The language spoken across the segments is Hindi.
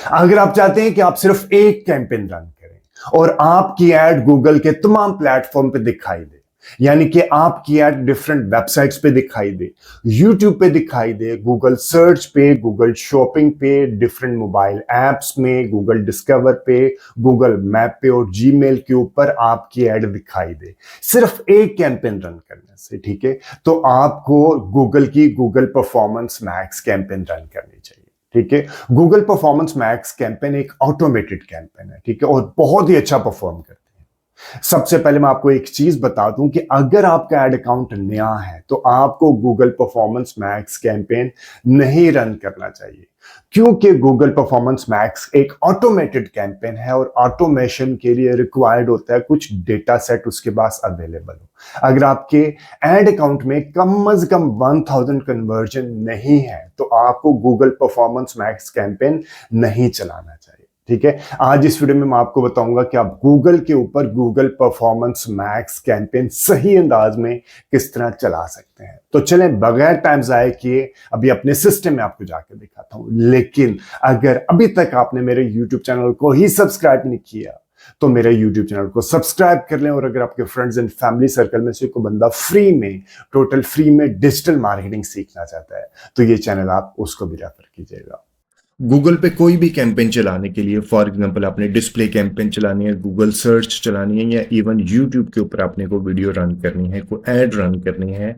अगर आप चाहते हैं कि आप सिर्फ एक कैंपेन रन करें और आपकी ऐड गूगल के तमाम प्लेटफॉर्म पे दिखाई दे, यानी कि आपकी ऐड डिफरेंट वेबसाइट्स पे दिखाई दे, यूट्यूब पे दिखाई दे, गूगल सर्च पे, गूगल शॉपिंग पे, डिफरेंट मोबाइल एप्स में, गूगल डिस्कवर पे, गूगल मैप पे और जीमेल के ऊपर आपकी ऐड दिखाई दे सिर्फ एक कैंपेन रन करने से, ठीक है, तो आपको गूगल की Google performance max campaign run करनी चाहिए। ठीक है, गूगल परफॉर्मेंस मैक्स कैंपेन एक ऑटोमेटेड कैंपेन है, ठीक है, और बहुत ही अच्छा परफॉर्म करती है। सबसे पहले मैं आपको एक चीज बता दूं कि अगर आपका एड अकाउंट नया है तो आपको गूगल परफॉर्मेंस मैक्स कैंपेन नहीं रन करना चाहिए, क्योंकि गूगल परफॉर्मेंस मैक्स एक ऑटोमेटेड कैंपेन है और ऑटोमेशन के लिए रिक्वायर्ड होता है कुछ डेटा सेट उसके पास अवेलेबल हो। अगर आपके एड अकाउंट में कम से कम 1000 कन्वर्जन नहीं है तो आपको गूगल परफॉर्मेंस मैक्स कैंपेन नहीं चलाना चाहिए। ठीक है, आज इस वीडियो में मैं आपको बताऊंगा कि आप गूगल के ऊपर गूगल परफॉर्मेंस मैक्स कैंपेन सही अंदाज में किस तरह चला सकते हैं। तो चलें बगैर टाइम जाए किए अभी अपने सिस्टम में आपको जाकर दिखाता हूं। लेकिन अगर अभी तक आपने मेरे यूट्यूब चैनल को ही सब्सक्राइब नहीं किया तो मेरे यूट्यूब चैनल को सब्सक्राइब कर लें, और अगर आपके फ्रेंड्स एंड फैमिली सर्कल में से कोई बंदा फ्री में, टोटल फ्री में डिजिटल मार्केटिंग सीखना चाहता है तो ये चैनल आप उसको भी रेफर कीजिएगा। गूगल पे कोई भी कैंपेन चलाने के लिए, फॉर एग्जांपल आपने डिस्प्ले कैंपेन चलानी है, गूगल सर्च चलानी है, या इवन यूट्यूब के ऊपर आपने कोई वीडियो रन करनी है, कोई ऐड रन करनी है,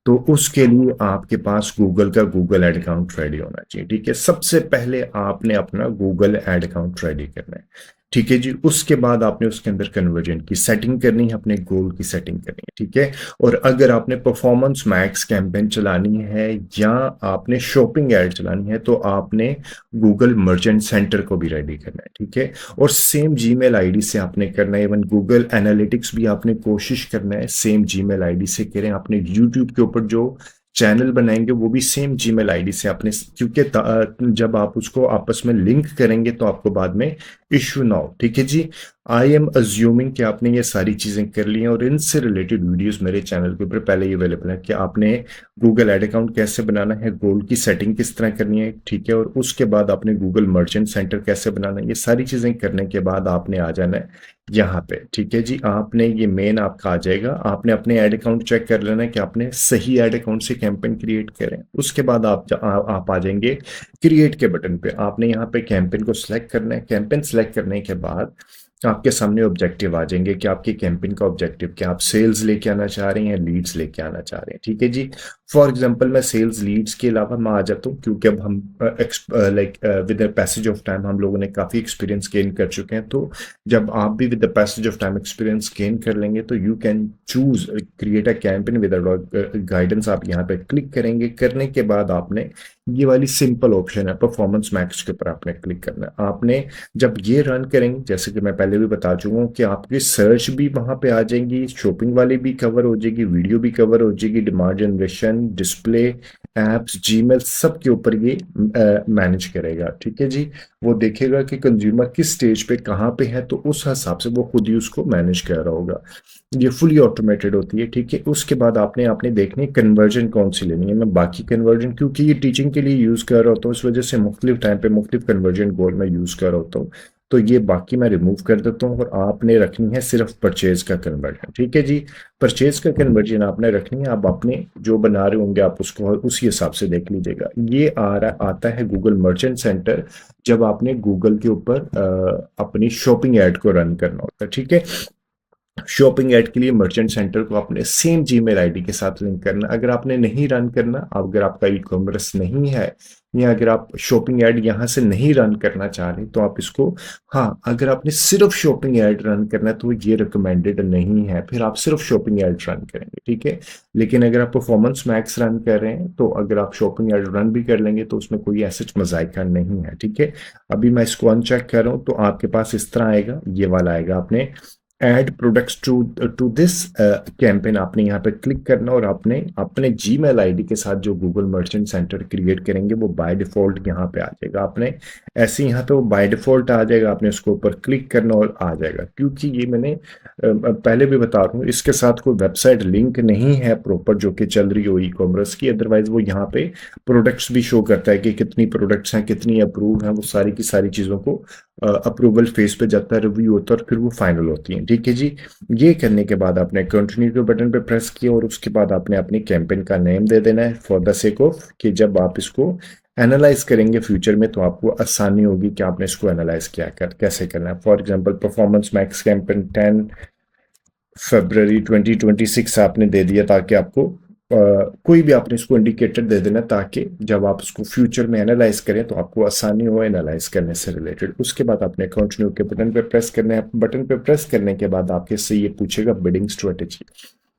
तो उसके लिए आपके पास गूगल का गूगल एड अकाउंट रेडी होना चाहिए। ठीक है, सबसे पहले आपने अपना गूगल एड अकाउंट रेडी करना है। ठीक है जी, उसके बाद आपने उसके अंदर कन्वर्जन की सेटिंग करनी है, अपने गोल की सेटिंग करनी है। ठीक है, और अगर आपने परफॉर्मेंस मैक्स कैंपेन चलानी है या आपने शॉपिंग ऐड चलानी है तो आपने गूगल मर्चेंट सेंटर को भी रेडी करना है। ठीक है, और सेम जीमेल आईडी से आपने करना है। इवन गूगल एनालिटिक्स भी आपने कोशिश करना है सेम जीमेल आईडी से करें। आपने यूट्यूब के ऊपर जो चैनल बनाएंगे वो भी सेम जीमेल आईडी से आपने, क्योंकि जब आप उसको आपस में लिंक करेंगे तो आपको बाद में इश्यू ना हो। ठीक है जी, आई एम अज्यूमिंग कि आपने ये सारी चीजें कर ली हैं और इनसे रिलेटेड वीडियोस मेरे चैनल के ऊपर पहले ही अवेलेबल है कि आपने गूगल एड अकाउंट कैसे बनाना है, गोल की सेटिंग किस तरह करनी है। ठीक है, और उसके बाद आपने गूगल मर्चेंट सेंटर कैसे बनाना है, ये सारी चीजें करने के बाद आपने आ जाना है यहाँ पे। ठीक है जी, आपने ये मेन आपका आ जाएगा। आपने अपने एड अकाउंट चेक कर लेना है कि आपने सही एड अकाउंट से कैंपेन क्रिएट करें। उसके बाद आप आ जाएंगे क्रिएट के बटन पे। आपने यहाँ पे कैंपेन को सिलेक्ट करना है। कैंपेन सिलेक्ट करने के बाद आपके सामने ऑब्जेक्टिव आ जाएंगे कि आपकी कैंपेन का ऑब्जेक्टिव क्या, आप सेल्स लेके आना चाह रहे हैं या लीड्स लेके आना चाह रहे हैं। ठीक है जी, फॉर एग्जांपल मैं सेल्स लीड्स के अलावा मैं आ जाता हूँ, क्योंकि अब हम with the passage of time हम लोगों ने काफ़ी एक्सपीरियंस गेन कर चुके हैं। तो जब आप भी with the passage of time experience gain कर लेंगे तो you can choose create a campaign with guidance. आप यहाँ पे क्लिक करेंगे, करने के बाद आपने ये वाली सिंपल ऑप्शन है परफॉर्मेंस मैक्स के ऊपर आपने क्लिक करना है। आपने जब ये रन करेंगे, जैसे कि मैं पहले भी बता चुका हूँ कि आपकी सर्च भी वहां पे आ जाएगी, शॉपिंग वाली भी कवर हो जाएगी, वीडियो भी कवर हो जाएगी, demand generation, display, apps, Gmail, सब के ऊपर ये मैनेज करेगा। ठीक है जी, वो देखेगा कि कंज्यूमर किस स्टेज पे कहाँ पे है, तो उस हिसाब से वो खुद ही उसको मैनेज कर रहा होगा। ये फुली ऑटोमेटेड होती है। ठीक है, उसके बाद आपने आपने देखनी कन्वर्जन कौन सी लेनी है। मैं बाकी कन्वर्जन, क्योंकि ये टीचिंग के लिए यूज कर रहा होता हूँ, इस वजह से मुख्तलिफ टाइम पे मुख्तलिफ कन्वर्जन गोल में यूज कर रहा होता हूँ, तो ये बाकी मैं रिमूव कर देता हूँ। और आपने रखनी है सिर्फ परचेज का कन्वर्जन। ठीक है जी, परचेज का कन्वर्जन आपने रखनी है। आप अपने जो बना रहे होंगे आप उसको उसी हिसाब से देख लीजिएगा। ये आता है गूगल मर्चेंट सेंटर जब आपने गूगल के ऊपर अपनी शॉपिंग ऐड को रन करना होता है। ठीक है, शॉपिंग ऐड के लिए मर्चेंट सेंटर को आपने सेम जीमेल आईडी के साथ लिंक करना। अगर आपने नहीं रन करना, अगर आपका ई कॉमर्स नहीं है या अगर आप शॉपिंग ऐड यहाँ से नहीं रन करना चाह रहे तो आप इसको, हाँ, अगर आपने सिर्फ शॉपिंग ऐड रन करना है तो ये रिकमेंडेड नहीं है, फिर आप सिर्फ शॉपिंग ऐड रन करेंगे। ठीक है, लेकिन अगर आप परफॉर्मेंस मैक्स रन कर रहे हैं तो अगर आप शॉपिंग ऐड रन भी कर लेंगे तो उसमें कोई ऐसा मजाइका नहीं है। ठीक है, अभी मैं इसको अनचेक कर रहा हूँ तो आपके पास इस तरह आएगा, ये वाला आएगा। आपने add products to this campaign आपने यहाँ पे क्लिक करना और आपने अपने जीमेल आईडी के साथ जो गूगल मर्चेंट सेंटर क्रिएट करेंगे वो बाय डिफॉल्ट यहाँ पे आ जाएगा। आपने ऐसे यहाँ पे वो बाय डिफॉल्ट आ जाएगा, आपने उसके ऊपर क्लिक करना और आ जाएगा। क्योंकि ये मैंने पहले भी बता रहा हूँ, इसके साथ कोई वेबसाइट लिंक नहीं है प्रॉपर जो कि चल रही हो ई कॉमर्स की, अदरवाइज वो यहाँ पे प्रोडक्ट्स भी शो करता है कि कितनी प्रोडक्ट्स हैं, कितनी अप्रूव हैं, वो सारी की सारी चीज़ों को अप्रूवल फेज पे जाता है, रिव्यू होता है और फिर वो फाइनल होती है। ठीक है जी, ये करने के बाद आपने कंटिन्यू के बटन पे प्रेस किया और उसके बाद आपने अपनी कैंपेन का नेम दे देना है फॉर द सेक ऑफ कि जब आप इसको एनालाइज करेंगे फ्यूचर में तो आपको आसानी होगी कि आपने इसको एनालाइज कैसे करना है। For example performance max campaign 10 फरवरी 2026 आपने दे दिया ताकि आपको कोई भी आपने इसको इंडिकेटर दे देना ताकि जब आप इसको फ्यूचर में एनालाइज करें तो आपको आसानी हो एनालाइज करने से रिलेटेड। उसके बाद आपने कंटिन्यू के बटन पे प्रेस करना है। बटन पे प्रेस करने के बाद आपके से ये पूछेगा बिडिंग स्ट्रेटेजी।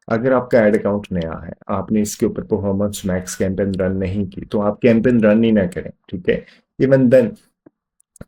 अगर आपका एड अकाउंट नया है, आपने इसके ऊपर परफॉर्मेंस मैक्स कैंपेन रन नहीं की तो आप कैंपेन रन ही ना करें। ठीक है, इवन देन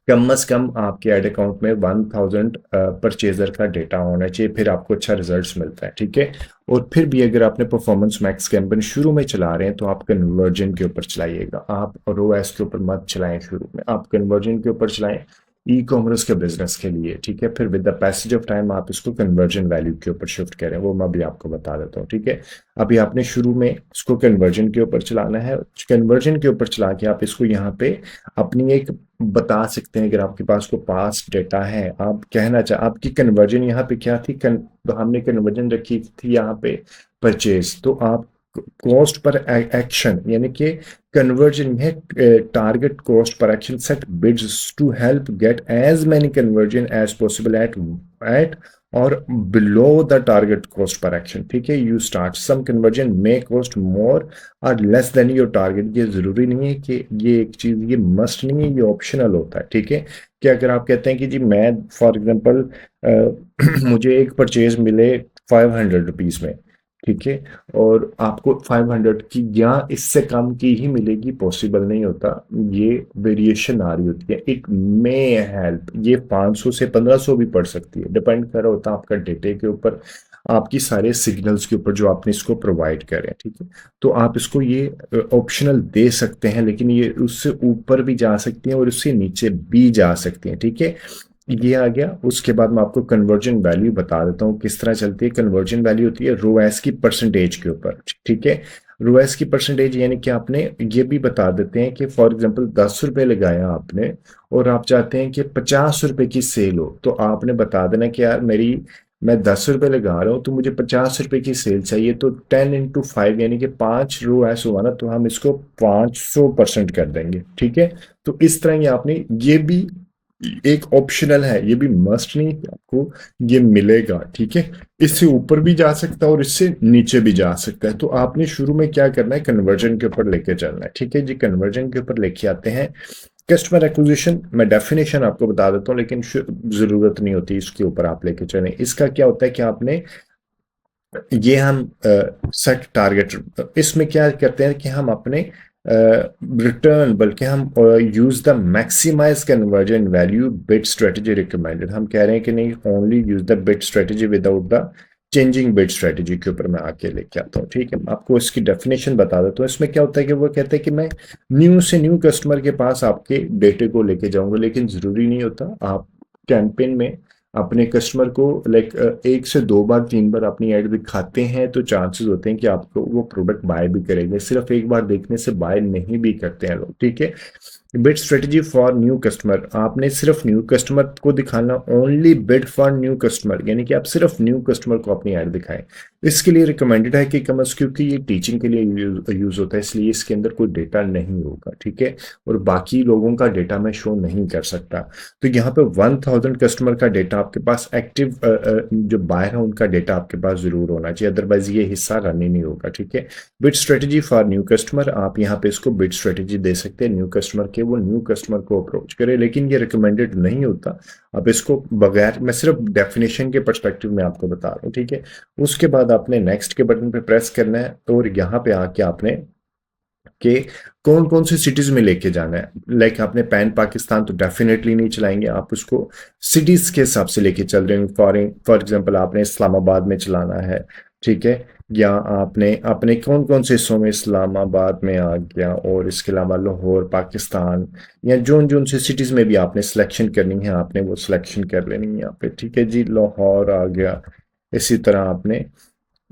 कम से कम आपके एड अकाउंट में 1000 परचेजर का डेटा होना चाहिए, फिर आपको अच्छा रिजल्ट्स मिलता है। ठीक है, और फिर भी अगर आपने परफॉर्मेंस मैक्स कैंपेन शुरू में चला रहे हैं तो आप कन्वर्जन के ऊपर चलाइएगा, आप ROAS के ऊपर मत चलाएं शुरू में, आप कन्वर्जन के ऊपर चलाएं ई कॉमर्स के बिजनेस के लिए। ठीक है, फिर with the passage of time आप इसको कन्वर्जन वैल्यू के ऊपर शिफ्ट करें, वो मैं भी आपको बता देता हूँ। ठीक है, अभी आपने शुरू में इसको कन्वर्जन के ऊपर चलाना है। कन्वर्जन के ऊपर चला के आप इसको यहाँ पे अपनी एक बता सकते हैं, अगर आपके पास को पास्ट डेटा है, आप कहना चाह आपकी कन्वर्जन यहाँ पे क्या थी, तो हमने कन्वर्जन रखी थी यहाँ पे परचेज, तो आप कॉस्ट पर एक्शन यानी कि कन्वर्जन है target cost per action set bids to help get as many conversion as possible at or below the target cost per action. ठीक है, you start some conversion may cost more or less then your target. ये जरूरी नहीं है कि ये एक चीज, ये मस्ट नहीं है, ये ऑप्शनल होता है। ठीक है, कि अगर आप कहते हैं कि जी मैं फॉर एग्जांपल मुझे एक परचेज मिले 500 रुपीज में, ठीक है, और आपको 500 की या इससे कम की ही मिलेगी, पॉसिबल नहीं होता, ये वेरिएशन आ रही होती है। इट मे हेल्प, ये 500 से 1500 भी पड़ सकती है, डिपेंड कर रहा होता है आपका डेटे के ऊपर, आपकी सारे सिग्नल्स के ऊपर जो आपने इसको प्रोवाइड करें। ठीक है, तो आप इसको ये ऑप्शनल दे सकते हैं, लेकिन ये उससे ऊपर भी जा सकती हैं और उससे नीचे भी जा सकती हैं। ठीक है, ये आ गया। उसके बाद मैं आपको कन्वर्जन वैल्यू बता देता हूँ किस तरह चलती है। कन्वर्जन वैल्यू होती है ROAS की परसेंटेज के ऊपर। ठीक है, ROAS की परसेंटेज यानी कि आपने ये भी बता देते हैं कि फॉर एग्जांपल 10 रुपए लगाया आपने और आप चाहते हैं कि 50 रुपए की सेल हो, तो आपने बता देना कि यार मैं 10 रुपए लगा रहा हूँ तो मुझे 50 रुपए की सेल चाहिए, तो 10 into 5 यानी कि 5 ROAS हुआ ना, तो हम इसको 500% कर देंगे। ठीक है, तो इस तरह ये आपने, ये भी एक ऑप्शनल है, ये भी मस्ट नहीं कि आपको ये मिलेगा। ठीक है, इससे ऊपर भी जा सकता है और इससे नीचे भी जा सकता है। तो आपने शुरू में क्या करना है, कन्वर्जन के ऊपर लेके चलना है। ठीक है जी, कन्वर्जन के ऊपर लेके आते हैं। कस्टमर एक्विजिशन, मैं डेफिनेशन आपको बता देता हूँ, लेकिन जरूरत नहीं होती इसके ऊपर आप लेके चलें। इसका क्या होता है कि आपने ये हम सेट टारगेट, इसमें क्या करते हैं कि हम अपने रिटर्न, बल्कि हम use the maximise conversion value bid strategy recommended. हम कह रहे हैं कि नहीं, only use the bid strategy without the changing bid strategy के ऊपर मैं आके लेके आता हूँ। ठीक है, आपको इसकी डेफिनेशन बता देता हूँ। इसमें क्या होता है कि वो कहते हैं कि मैं न्यू से न्यू कस्टमर के पास आपके डेटे को लेके जाऊंगा, लेकिन जरूरी नहीं होता। आप कैंपेन में अपने कस्टमर को लाइक 1 से 2 बार 3 बार अपनी ऐड दिखाते हैं तो चांसेस होते हैं कि आपको वो प्रोडक्ट बाय भी करेंगे। सिर्फ एक बार देखने से बाय नहीं भी करते हैं लोग। ठीक है, bid strategy for new customer, आपने सिर्फ न्यू कस्टमर को दिखाना, only bid for new customer, यानी कि आप सिर्फ न्यू कस्टमर को अपनी ऐड दिखाएं। इसके लिए रिकमेंडेड है कि कम क्योंकि ये टीचिंग के लिए यूज होता है, इसलिए इसके अंदर कोई डेटा नहीं होगा। ठीक है, और बाकी लोगों का डेटा मैं शो नहीं कर सकता। तो यहाँ पे 1000 कस्टमर का डेटा आपके पास, एक्टिव जो बायर है उनका डेटा आपके पास जरूर होना चाहिए, अदरवाइज ये हिस्सा रन ही नहीं होगा। ठीक है, bid strategy for new customer, आप यहाँ पे इसको बिड स्ट्रेटेजी दे सकते हैं न्यू कस्टमर के, वो न्यू कस्टमर को अप्रोच करे, लेकिन ये रिकमेंडेड नहीं होता। अब इसको बगैर, मैं सिर्फ डेफिनेशन के पर्सपेक्टिव में आपको बता रहा हूँ। ठीक है, उसके बाद आपने नेक्स्ट के बटन पे प्रेस करना है और यहाँ पे आके आपने कि कौन कौन सी सिटीज में लेके जाना है। लाइक आपने पैन पाकिस्तान तो डेफिनेटली नहीं चलाएंगे, आप उसको सिटीज के हिसाब से लेके चल रहे हैं। फॉर एग्जांपल आपने इस्लामाबाद में चलाना है, ठीक है, या आपने अपने कौन कौन से हिस्सों में, इस्लामाबाद में आ गया, और इसके अलावा लाहौर पाकिस्तान, या जोन जोन से सिटीज में भी आपने सिलेक्शन करनी है, आपने वो सिलेक्शन कर लेनी है यहाँ पे, ठीक है जी। लाहौर आ गया। इसी तरह आपने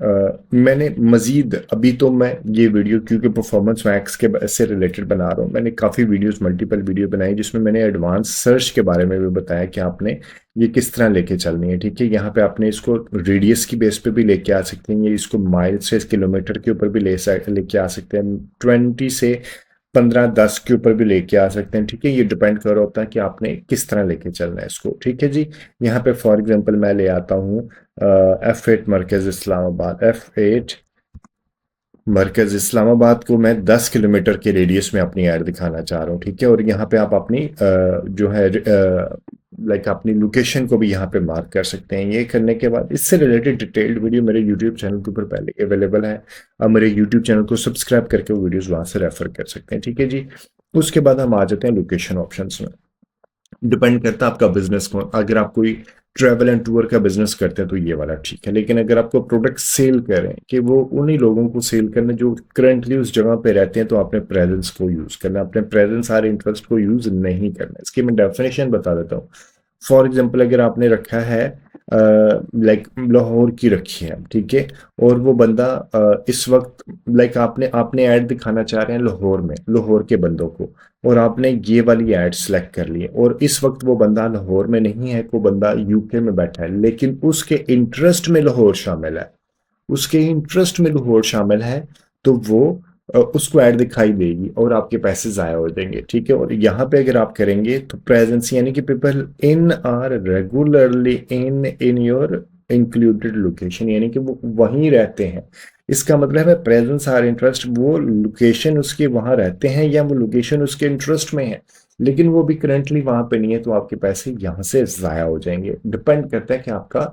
मैंने मजीद, अभी तो मैं ये वीडियो क्योंकि परफॉर्मेंस मैक्स के से रिलेटेड बना रहा हूँ, मैंने काफ़ी वीडियोस, मल्टीपल वीडियो बनाई जिसमें मैंने एडवांस सर्च के बारे में भी बताया कि आपने ये किस तरह लेके चलनी है, ठीक है। यहाँ पे आपने इसको रेडियस की बेस पे भी लेके आ सकते हैं, ये इसको माइल से किलोमीटर के ऊपर भी लेके आ सकते हैं, 20 से 15-10 के ऊपर भी लेके आ सकते हैं, ठीक है। ये डिपेंड कर रहा होता है कि आपने किस तरह लेके चलना है इसको, ठीक है जी। यहाँ पे फॉर एग्जांपल मैं ले आता हूँ F8 मरकज इस्लामाबाद, F8 मरकज इस्लामाबाद को मैं 10 किलोमीटर के रेडियस में अपनी ऐड दिखाना चाह रहा हूँ, ठीक है। और यहाँ पे आप अपनी जो है लाइक अपनी लोकेशन को भी यहाँ पे मार्क कर सकते हैं। ये करने के बाद इससे रिलेटेड डिटेल्ड वीडियो मेरे यूट्यूब चैनल के ऊपर पहले अवेलेबल है। आप मेरे यूट्यूब चैनल को सब्सक्राइब करके वो वीडियोस वहां से रेफर कर सकते हैं, ठीक है जी। उसके बाद हम आ जाते हैं लोकेशन ऑप्शंस में। डिपेंड करता है आपका बिजनेस कौन, अगर आप कोई ट्रैवल एंड टूर का बिजनेस करते हैं तो ये वाला ठीक है, लेकिन अगर आपको प्रोडक्ट सेल करें कि वो उन्हीं लोगों को सेल करना जो करंटली उस जगह पे रहते हैं, तो आपने प्रेजेंस को यूज करना, अपने प्रेजेंस और इंटरेस्ट को यूज नहीं करना। इसकी मैं डेफिनेशन बता देता हूँ। फॉर एग्जाम्पल अगर आपने रखा है लाइक लाहौर की रखी है, ठीक है, और वो बंदा इस वक्त लाइक आपने आपने ऐड दिखाना चाह रहे हैं लाहौर में, लाहौर के बंदों को, और आपने ये वाली ऐड सेलेक्ट कर ली है, और इस वक्त वो बंदा लाहौर में नहीं है, वो बंदा यूके में बैठा है, लेकिन उसके इंटरेस्ट में लाहौर शामिल है, उसके इंटरेस्ट में लाहौर शामिल है, तो वो उसको ऐड दिखाई देगी और आपके पैसे जाया हो जाएंगे, ठीक है। और यहाँ पे अगर आप करेंगे तो प्रेजेंस यानी कि people in are regularly in your included location, यानी कि वो वहीं रहते हैं। इसका मतलब है प्रेजेंस आर इंटरेस्ट, वो लोकेशन उसके वहां रहते हैं या वो लोकेशन उसके इंटरेस्ट में है, लेकिन वो भी करंटली वहां पे नहीं है, तो आपके पैसे यहाँ से जाया हो जाएंगे। डिपेंड करता है कि आपका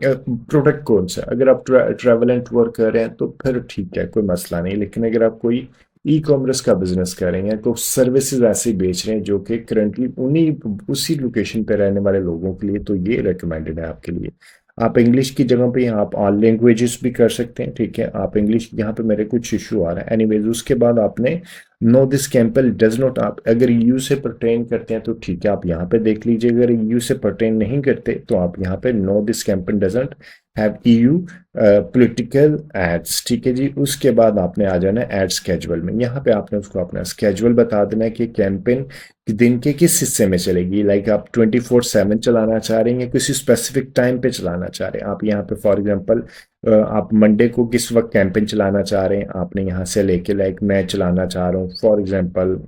प्रोडक्ट कौन सा है। अगर आप ट्रैवल एंड टूर कर रहे हैं तो फिर ठीक है, कोई मसला नहीं, लेकिन अगर आप कोई ई कॉमर्स का बिजनेस कर रहे हैं तो सर्विसेज ऐसे बेच रहे हैं जो कि करंटली उन्हीं उसी लोकेशन पे रहने वाले लोगों के लिए, तो ये रिकमेंडेड है आपके लिए। आप इंग्लिश की जगह पे आप ऑल लैंग्वेजेस भी कर सकते हैं, ठीक है। आप इंग्लिश, यहाँ पे मेरे कुछ इशू आ रहा है, एनीवेज। उसके बाद आपने नो दिस कैंपल डज नॉट, आप अगर यू से परटेन करते हैं तो ठीक है, आप यहाँ पे देख लीजिए। अगर यू से परटेन नहीं करते तो आप यहाँ पे no this campaign doesn't have EU political ads, ठीक है जी। उसके बाद आपने आ जाना है एड स्केजुअल में। यहाँ पे आपने उसको अपना स्केजुअल बता देना है कि कैंपेन दिन के किस हिस्से में चलेगी। लाइक आप 24/7 चलाना चाह रहे हैं या किसी स्पेसिफिक टाइम पे चलाना चाह रहे हैं। आप यहाँ पे फॉर एग्जांपल आप मंडे को किस वक्त कैंपेन चलाना चाह रहे हैं, आपने यहाँ से लेके, लाइक मैं चलाना चाह रहा हूँ फॉर एग्जांपल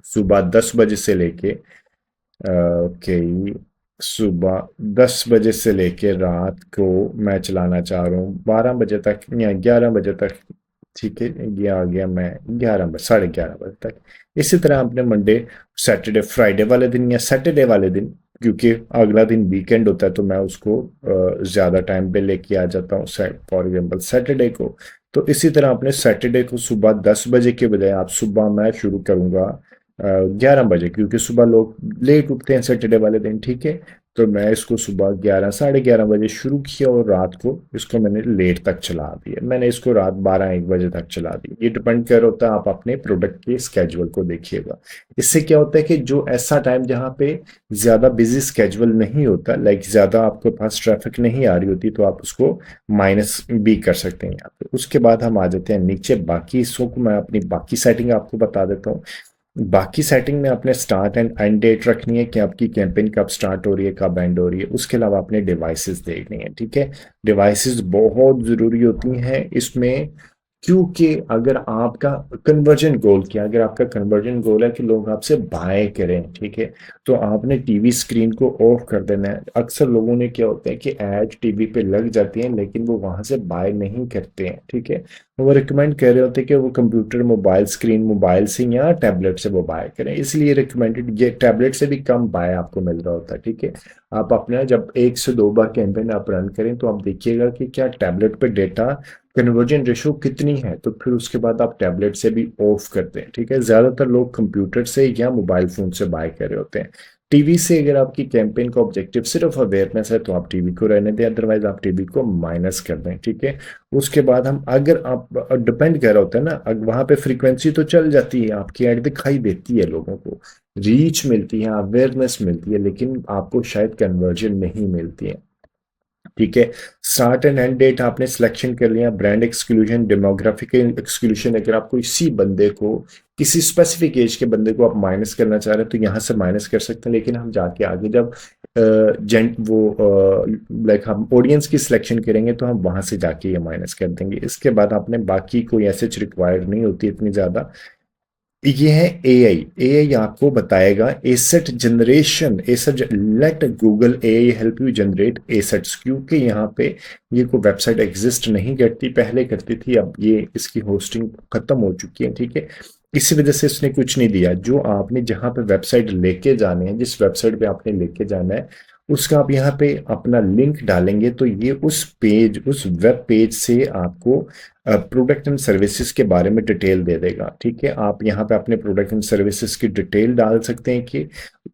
सुबह 10 बजे से लेके ओके, सुबह 10 बजे से लेके रात को मैं चलाना चाह रहा हूँ 12 बजे तक या 11 बजे तक, ठीक है। ये आ गया मैं 11 बजे, 11:30 बजे तक। इसी तरह आपने मंडे, सैटरडे, फ्राइडे वाले दिन या सैटरडे वाले दिन, क्योंकि अगला दिन वीकेंड होता है तो मैं उसको ज़्यादा टाइम पे लेके आ जाता हूँ, फॉर एग्जांपल सैटरडे को। तो इसी तरह आपने सैटरडे को सुबह 10 बजे के बजाय आप सुबह मैं शुरू करूँगा 11 बजे, क्योंकि सुबह लोग लेट उठते हैं सैटरडे वाले दिन, ठीक है। तो मैं इसको सुबह 11, 11:30 बजे शुरू किया और रात को इसको मैंने लेट तक चला दिया, मैंने इसको रात 12-1 बजे तक चला दी। ये डिपेंड कर होता है, आप अपने प्रोडक्ट के स्केजुअल को देखिएगा। इससे क्या होता है कि जो ऐसा टाइम जहाँ पे ज़्यादा बिजी स्केजुअल नहीं होता, लाइक ज़्यादा आपके पास ट्रैफिक नहीं आ रही होती, तो आप उसको माइनस भी कर सकते हैं यहाँ पे। उसके बाद हम आ जाते हैं नीचे, बाकी हिस्सों को मैं अपनी बाकी सेटिंग आपको बता देता हूँ। बाकी सेटिंग में आपने स्टार्ट एंड एंड डेट रखनी है कि आपकी कैंपेन कब स्टार्ट हो रही है, कब एंड हो रही है। उसके अलावा आपने डिवाइसेस देखनी है, ठीक है। डिवाइसेस बहुत ज़रूरी होती हैं इसमें, क्योंकि अगर आपका कन्वर्जन गोल क्या, अगर आपका कन्वर्जन गोल है कि लोग आपसे बाय करें, ठीक है, तो आपने टीवी स्क्रीन को ऑफ कर देना है। अक्सर लोगों ने क्या होता है कि ऐड टीवी पे लग जाती हैं लेकिन वो वहां से बाय नहीं करते हैं, ठीक है। वो रिकमेंड कर रहे होते हैं कि वो कंप्यूटर, मोबाइल स्क्रीन, मोबाइल से या टैबलेट से वो बाय करें, इसलिए रिकमेंडेड ये टैबलेट से भी कम बाय आपको मिल रहा होता है। ठीक है, आप अपना जब 1 से 2 बार कैंपेन आप रन करें तो आप देखिएगा कि क्या टैबलेट पे डेटा कन्वर्जन रेशो कितनी है, तो फिर उसके बाद आप टैबलेट से भी ऑफ कर दें। ठीक है, ज्यादातर लोग कंप्यूटर से या मोबाइल फोन से बाय कर रहे होते हैं। टीवी से अगर आपकी कैंपेन का ऑब्जेक्टिव सिर्फ अवेयरनेस है तो आप टीवी को रहने दें, अदरवाइज आप टीवी को माइनस कर दें। ठीक है, उसके बाद हम, अगर आप डिपेंड कर रहा होता है ना, वहां पे फ्रीक्वेंसी तो चल जाती है, आपकी ऐड दिखाई देती है, लोगों को रीच मिलती है, अवेयरनेस मिलती है, लेकिन आपको शायद कन्वर्जन नहीं मिलती है। ठीक है, स्टार्ट एंड एंड डेट आपने सिलेक्शन कर लिया, ब्रांड एक्सक्लूजन, डेमोग्राफिक एक्सक्लूजन, अगर आपको इसी बंदे को, किसी स्पेसिफिक एज के बंदे को आप माइनस करना चाह रहे हैं तो यहाँ से माइनस कर सकते हैं, लेकिन हम जाके आगे जब जेंट वो लाइक हम ऑडियंस की सिलेक्शन करेंगे तो हम वहां से जाके ये माइनस कर देंगे। इसके बाद आपने बाकी कोई ऐसे रिक्वायर्ड नहीं होती इतनी ज्यादा। ये है एआई। एआई आपको बताएगा asset generation, asset, let Google AI help you generate assets, क्योंकि यहाँ पे ये कोई वेबसाइट एग्जिस्ट नहीं करती, पहले करती थी, अब ये इसकी होस्टिंग खत्म हो चुकी है। ठीक है, इसी वजह से इसने कुछ नहीं दिया। जो आपने जहाँ पे वेबसाइट लेके जाने हैं, जिस वेबसाइट पे आपने लेके जाना है, उसका आप यहाँ पे अपना लिंक डालेंगे तो ये उस पेज, उस वेब पेज से आपको प्रोडक्ट एंड सर्विसेज के बारे में डिटेल दे देगा। ठीक है, आप यहाँ पे अपने प्रोडक्ट एंड सर्विसेज की डिटेल डाल सकते हैं कि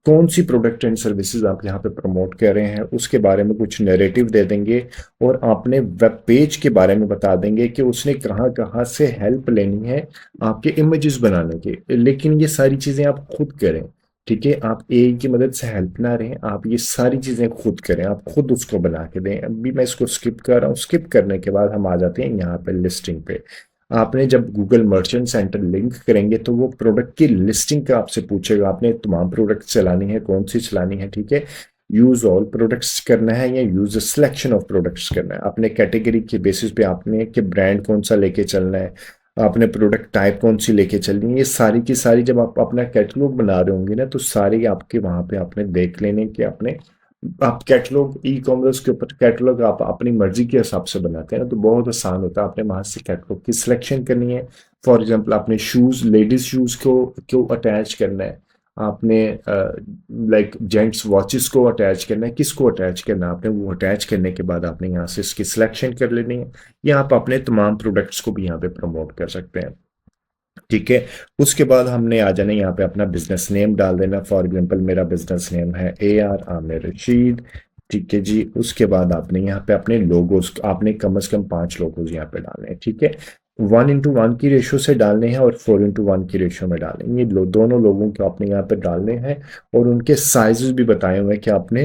कौन सी प्रोडक्ट एंड सर्विसेज आप यहाँ पे प्रमोट कर रहे हैं, उसके बारे में कुछ नैरेटिव दे देंगे और आपने वेब पेज के बारे में बता देंगे कि उसने कहाँ कहाँ से हेल्प लेनी है आपके इमेजेस बनाने के। लेकिन ये सारी चीजें आप खुद करें। ठीक है, आप एआई की मदद से हेल्प ना रहें, आप ये सारी चीजें खुद करें, आप खुद उसको बना के दें। अभी मैं इसको स्किप कर रहा हूँ। स्किप करने के बाद हम आ जाते हैं यहाँ पे लिस्टिंग पे। आपने जब गूगल मर्चेंट सेंटर लिंक करेंगे तो वो प्रोडक्ट की लिस्टिंग का आपसे पूछेगा, आपने तमाम प्रोडक्ट चलानी है, कौन सी चलानी है। ठीक है, यूज ऑल प्रोडक्ट्स करना है या यूज सिलेक्शन ऑफ प्रोडक्ट्स करना है, अपने कैटेगरी के बेसिस पे आपने कि ब्रांड कौन सा लेके चलना है, आपने प्रोडक्ट टाइप कौन सी लेके चलनी है, ये सारी की सारी जब आप अपना कैटलॉग बना रहे होंगे ना तो सारे आपके वहां पे आपने देख लेने कि आपने, आप कैटलॉग ई कॉमर्स के ऊपर कैटलॉग आप अपनी मर्जी के हिसाब से बनाते हैं ना, तो बहुत आसान होता है। आपने वहां से कैटलॉग की सिलेक्शन करनी है। फॉर एग्जांपल आपने शूज, लेडीज शूज को क्यों अटैच करना है, आपने लाइक जेंट्स वॉचेस को अटैच करना है, किसको अटैच करना है, आपने वो अटैच करने के बाद आपने यहाँ से इसकी सिलेक्शन कर लेनी है, या आप अपने तमाम प्रोडक्ट्स को भी यहाँ पे प्रमोट कर सकते हैं। ठीक है, उसके बाद हमने आ जाना यहाँ पे अपना बिजनेस नेम डाल देना। फॉर एग्जांपल मेरा बिजनेस नेम है AR आमिर रशीद। ठीक है जी, उसके बाद आपने यहाँ पे अपने लोगोस, आपने कम से कम 5 लोगोस यहाँ पे डालने हैं। ठीक है, 1:1 की रेशो से डालने हैं और 4:1 की रेशो में डालेंगे। दोनों लोगों को आपने यहाँ पे डालने हैं और उनके साइजेस भी बताए हुए हैं कि आपने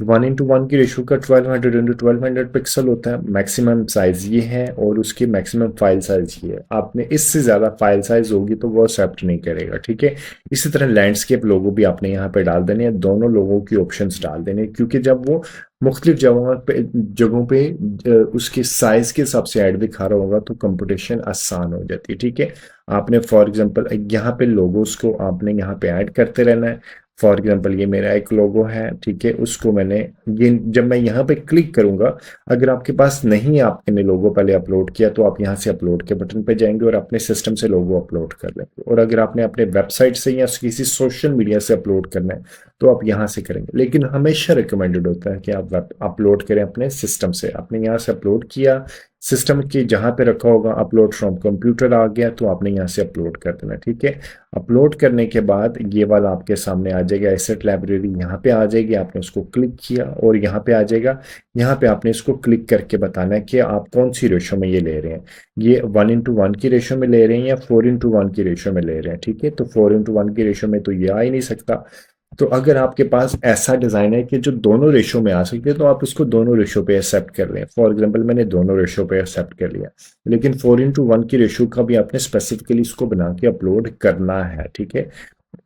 1:1 की रेशो का 1200 × 1200 पिक्सल होता है मैक्सिमम साइज ये है, और उसकी मैक्सिमम फाइल साइज ये है। आपने इससे ज्यादा फाइल साइज होगी तो वो एक्सेप्ट नहीं करेगा। ठीक है, इसी तरह लैंडस्केप लोगो भी आपने यहाँ पे डाल देने हैं, दोनों लोगों की ऑप्शंस डाल देने, क्योंकि जब वो मुख्तलिफ जगहों पे उसके साइज के हिसाब से ऐड दिखा रहा होगा तो कंपटीशन आसान हो जाती है। ठीक है, आपने फॉर एग्जांपल यहाँ पे लोगोस को आपने यहाँ पे ऐड करते रहना है। फॉर एग्जांपल ये मेरा एक लोगो है, ठीक है, उसको मैंने, ये जब मैं यहाँ पे क्लिक करूंगा, अगर आपके पास नहीं, आपने लोगो पहले अपलोड किया तो आप यहाँ से अपलोड के बटन पे जाएंगे और अपने सिस्टम से लोगो अपलोड कर लेंगे। और अगर आपने अपने वेबसाइट से या किसी सोशल मीडिया से अपलोड करना है तो आप यहाँ से करेंगे, लेकिन हमेशा रिकमेंडेड होता है कि आप अपलोड करें अपने सिस्टम से। आपने यहाँ से अपलोड किया, सिस्टम की जहां पे रखा होगा अपलोड फ्रॉम कंप्यूटर आ गया तो आपने यहाँ से अपलोड कर देना। ठीक है, अपलोड करने के बाद ये वाला आपके सामने आ जाएगा, एसेट लाइब्रेरी यहाँ पे आ जाएगी, आपने उसको क्लिक किया और यहाँ पे आ जाएगा। यहाँ पे आपने इसको क्लिक करके बताना है कि आप कौन सी रेशो में ये ले रहे हैं, ये 1:1 की रेशो में ले रहे हैं या 4:1 की रेशो में ले रहे हैं। ठीक है, तो 4:1 की रेशो में तो ये आ ही नहीं सकता। तो अगर आपके पास ऐसा डिजाइन है कि जो दोनों रेशो में आ सकते हैं तो आप उसको दोनों रेशो पे एक्सेप्ट कर लें। फॉर एग्जांपल मैंने दोनों रेशो पे एक्सेप्ट कर लिया, लेकिन 4:1 की रेशो का भी आपने स्पेसिफिकली इसको बना के अपलोड करना है। ठीक है,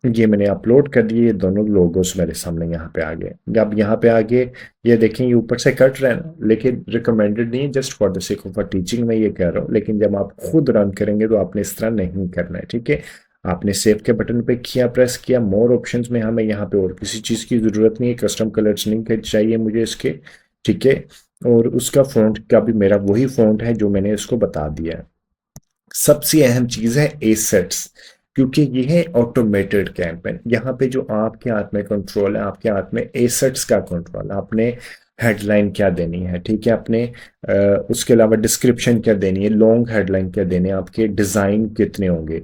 ये मैंने अपलोड कर दिए, ये दोनों लोगोस मेरे सामने यहाँ पे आ गए। अब यहाँ पे आगे ये देखें, ये ऊपर से कट रहे हैं लेकिन रिकमेंडेड नहीं है, just for the sake of teaching में ये कह रहा हूँ, लेकिन जब आप खुद रन करेंगे तो आपने इस तरह नहीं करना है। ठीक है, आपने सेव के बटन पे किया, प्रेस किया, मोर ऑप्शंस में हमें यहाँ पे और किसी चीज़ की ज़रूरत नहीं है, कस्टम कलर्स नहीं चाहिए मुझे इसके। ठीक है, और उसका फ़ॉन्ट का भी मेरा वही फ़ॉन्ट है जो मैंने इसको बता दिया है। सबसे अहम चीज है एसेट्स, क्योंकि ये है ऑटोमेटेड कैंपेन। यहाँ पे जो आपके हाथ में कंट्रोल है, आपके हाथ में एसेट्स का कंट्रोल है। आपने हेडलाइन क्या देनी है, ठीक है, अपने उसके अलावा डिस्क्रिप्शन क्या देनी है, लॉन्ग हेडलाइन क्या देनी है, आपके डिजाइन कितने होंगे,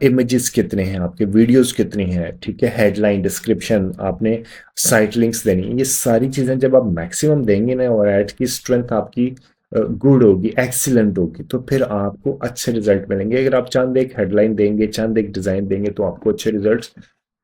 इमेजेस कितने हैं, आपके वीडियोस कितनी हैं, ठीक है, हेडलाइन, डिस्क्रिप्शन, आपने साइट लिंक्स देनी है। ये सारी चीजें जब आप मैक्सिमम देंगे ना और ऐड की स्ट्रेंथ आपकी गुड होगी, एक्सीलेंट होगी, तो फिर आपको अच्छे रिजल्ट मिलेंगे। अगर आप चंद एक हेडलाइन देंगे, चंद एक डिजाइन देंगे, तो आपको अच्छे रिजल्ट्स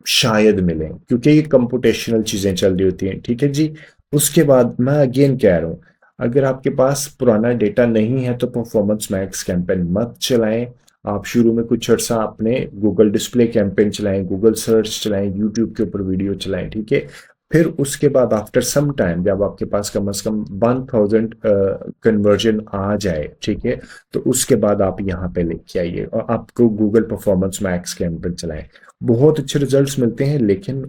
शायद मिलें, क्योंकि ये कंप्यूटेशनल चीजें चल रही होती हैं, ठीक है जी। उसके बाद मैं अगेन कह रहा हूँ, अगर आपके पास पुराना डेटा नहीं है तो परफॉर्मेंस मैक्स कैंपेन मत चलाएं। आप शुरू में कुछ अर्सा अपने गूगल डिस्प्ले कैंपेन चलाएं, गूगल सर्च चलाएं, यूट्यूब के ऊपर वीडियो चलाएं, ठीक है। फिर उसके बाद आफ्टर सम टाइम जब आपके पास कम से कम 1000 कन्वर्जन आ जाए, ठीक है, तो उसके बाद आप यहाँ पे लेके आइए और आपको गूगल परफॉर्मेंस मैक्स कैंपेन चलाएं। बहुत अच्छे रिजल्ट्स मिलते हैं, लेकिन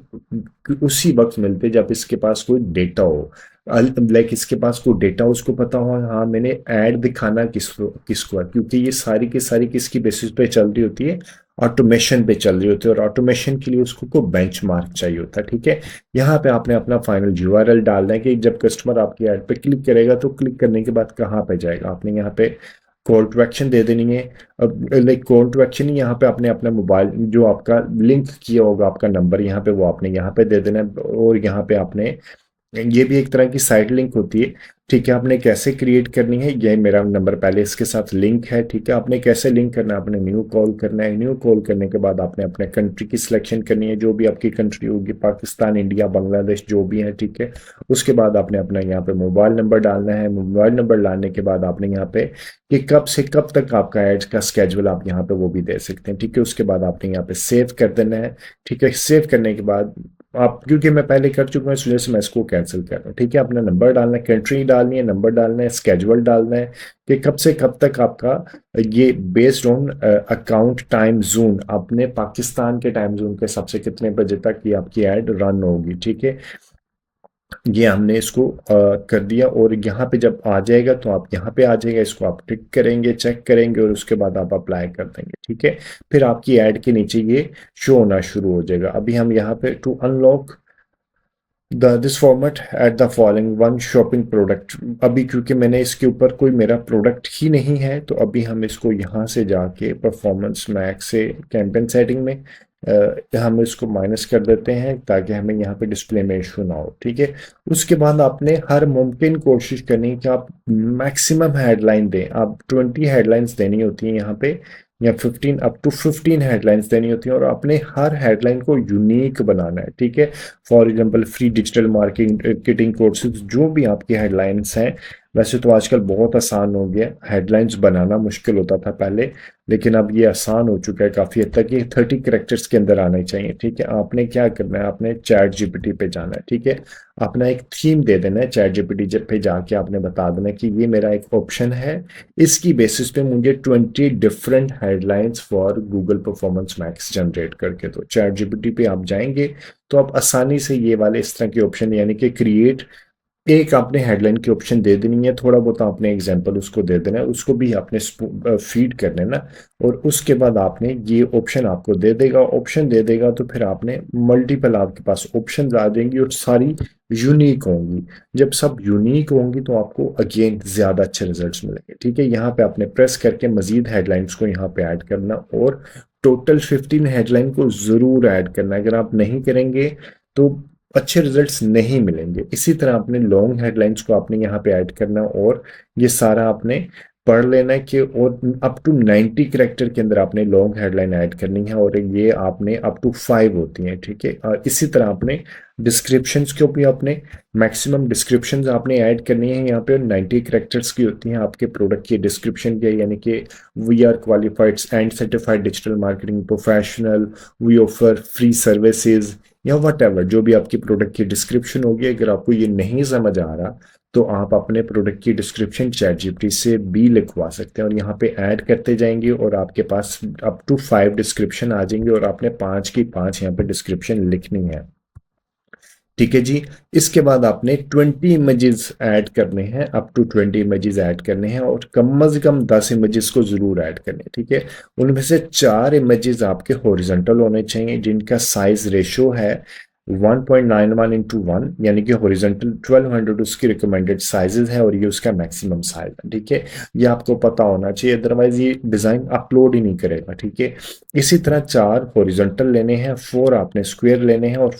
उसी वक्त मिलते जब इसके पास कोई डेटा हो। लाइक इसके पास कोई डेटा, उसको पता हो हाँ मैंने ऐड दिखाना किसको किसको है, क्योंकि ये सारी की सारी किसकी बेसिस पे चल रही होती है, ऑटोमेशन पे चल रही होती है, और ऑटोमेशन के लिए उसको कोई बेंचमार्क चाहिए होता है, ठीक है। यहाँ पे आपने अपना फाइनल यूआरएल डालना है कि जब कस्टमर आपकी ऐड पे क्लिक करेगा तो क्लिक करने के बाद कहाँ पे जाएगा। आपने यहाँ पे कॉल टू एक्शन दे देनी है। अब लाइक कॉल टू एक्शन ही यहाँ पे आपने अपना मोबाइल जो आपका लिंक किया होगा आपका नंबर यहाँ पे, वो आपने यहाँ पे दे देना है। और यहाँ पे आपने, ये भी एक तरह की साइड लिंक होती है, ठीक है। आपने कैसे क्रिएट करनी है, ये मेरा नंबर पहले इसके साथ लिंक है, ठीक है। आपने कैसे लिंक करना है, आपने न्यू कॉल करना है। न्यू कॉल करने के बाद आपने अपने कंट्री की सिलेक्शन करनी है, जो भी आपकी कंट्री होगी, पाकिस्तान, इंडिया, बांग्लादेश, जो भी है, ठीक है। उसके बाद आपने अपना यहाँ पे मोबाइल नंबर डालना है। मोबाइल नंबर डालने के बाद आपने यहाँ पे कि कब से कब तक आपका एड्स का स्केड्यूल आप यहाँ पे वो भी दे सकते हैं, ठीक है। उसके बाद आपने यहाँ पे सेव कर देना है, ठीक है। सेव करने के बाद आप, क्योंकि मैं पहले कर चुका हूँ इस वजह से मैं इसको कैंसिल कर रहा हूँ, ठीक है। अपना नंबर डालना है, कंट्री डालनी है, नंबर डालना है, स्केड्यूल डालना है कि कब से कब तक आपका ये based on account time zone, अपने पाकिस्तान के टाइम जोन के हिसाब से कितने बजे तक ये आपकी ऐड रन होगी, ठीक है। ये हमने इसको कर दिया, और यहाँ पे जब आ जाएगा तो आप यहाँ पे आ जाएगा, इसको आप टिक करेंगे, चेक करेंगे, और उसके बाद आप अप्लाई कर देंगे, ठीक है। फिर आपकी ऐड के नीचे ये शो होना शुरू हो जाएगा। अभी हम यहाँ पे to unlock this format at the following one shopping product, अभी क्योंकि मैंने इसके ऊपर कोई मेरा प्रोडक्ट ही नहीं है, तो अभी हम इसको यहाँ से जाके परफॉर्मेंस मैक्स से कैंपेन सेटिंग में हम इसको माइनस कर देते हैं, ताकि हमें यहाँ पे डिस्प्ले में इशू ना हो, ठीक है। उसके बाद आपने हर मुमकिन कोशिश करनी है कि आप मैक्सिमम हेडलाइन दें। आप 20 हेडलाइंस देनी होती हैं यहाँ पे, या 15 अप टू 15 हेडलाइंस देनी होती हैं, और आपने हर हेडलाइन को यूनिक बनाना है, ठीक है। For example free digital marketing courses, जो भी आपकी हेडलाइंस हैं, वैसे तो आजकल बहुत आसान हो गया, हेडलाइंस बनाना मुश्किल होता था पहले, लेकिन अब ये आसान हो चुका है काफ़ी हद तक। ये 30 कैरेक्टर्स के अंदर आने चाहिए, ठीक है। आपने क्या करना है, आपने चैट जीपीटी पे जाना है, ठीक है। अपना एक थीम दे देना है चैट जीपीटी पे जाके, आपने बता देना है कि ये मेरा एक ऑप्शन है, इसकी बेसिस पे मुझे 20 different headlines for Google performance max generate करके दो। चैट जीपीटी पे आप जाएंगे तो आप आसानी से ये वाले इस तरह के ऑप्शन, यानी कि क्रिएट, एक आपने हेडलाइन की ऑप्शन दे देनी है, थोड़ा बहुत आपने एग्जांपल उसको दे देना है, उसको भी आपने फीड कर लेना, और उसके बाद आपने ये ऑप्शन आपको दे देगा। ऑप्शन दे देगा तो फिर आपने मल्टीपल, आपके पास ऑप्शंस आ जाएंगी और सारी यूनिक होंगी। जब सब यूनिक होंगी तो आपको अगेन ज्यादा अच्छे रिजल्ट्स मिलेंगे, ठीक है। यहाँ पे आपने प्रेस करके मजीद हेडलाइंस को यहाँ पे ऐड करना, और टोटल 15 हेडलाइन को जरूर ऐड करना। अगर आप नहीं करेंगे तो अच्छे रिजल्ट्स नहीं मिलेंगे। इसी तरह अपने लॉन्ग हेडलाइंस को आपने यहाँ पे ऐड करना, और ये सारा आपने पढ़ लेना है कि, और अप टू 90 कैरेक्टर के अंदर आपने लॉन्ग हेडलाइन ऐड करनी है, और ये आपने अप टू 5 होती हैं, ठीक है। और इसी तरह आपने डिस्क्रिप्शंस को भी अपने मैक्सिमम डिस्क्रिप्शंस आपने ऐड करनी है। यहाँ पे 90 कैरेक्टर्स की होती हैं आपके प्रोडक्ट की डिस्क्रिप्शन के, यानी कि we are qualified and certified digital marketing professional, we offer free services, या वट एवर, जो भी आपकी प्रोडक्ट की डिस्क्रिप्शन होगी। अगर आपको ये नहीं समझ आ रहा तो आप अपने प्रोडक्ट की डिस्क्रिप्शन चैट जीपीटी से भी लिखवा सकते हैं, और यहाँ पे ऐड करते जाएंगे, और आपके पास अप टू 5 डिस्क्रिप्शन आ जाएंगे, और आपने 5 की 5 यहाँ पे डिस्क्रिप्शन लिखनी है। ठीक है जी। इसके बाद आपने 20 इमेजेस ऐड करने हैं, अप टू 20 इमेजेस ऐड करने हैं, और कम से कम 10 इमेजेस को जरूर ऐड करने हैं। ठीक है, उनमें से 4 इमेजेस आपके हॉरिजॉन्टल होने चाहिए जिनका साइज रेशो है 1.91:1, यानी कि हॉरिजॉन्टल 1200 उसकी रिकमेंडेड साइजेस है और ये उसका मैक्सिमम साइज है। ठीक है, ये आपको पता होना चाहिए, अदरवाइज ये डिजाइन अपलोड ही नहीं करेगा। ठीक है, इसी तरह 4 हॉरिजॉन्टल लेने हैं, 4 आपने स्क्वायर लेने हैं, और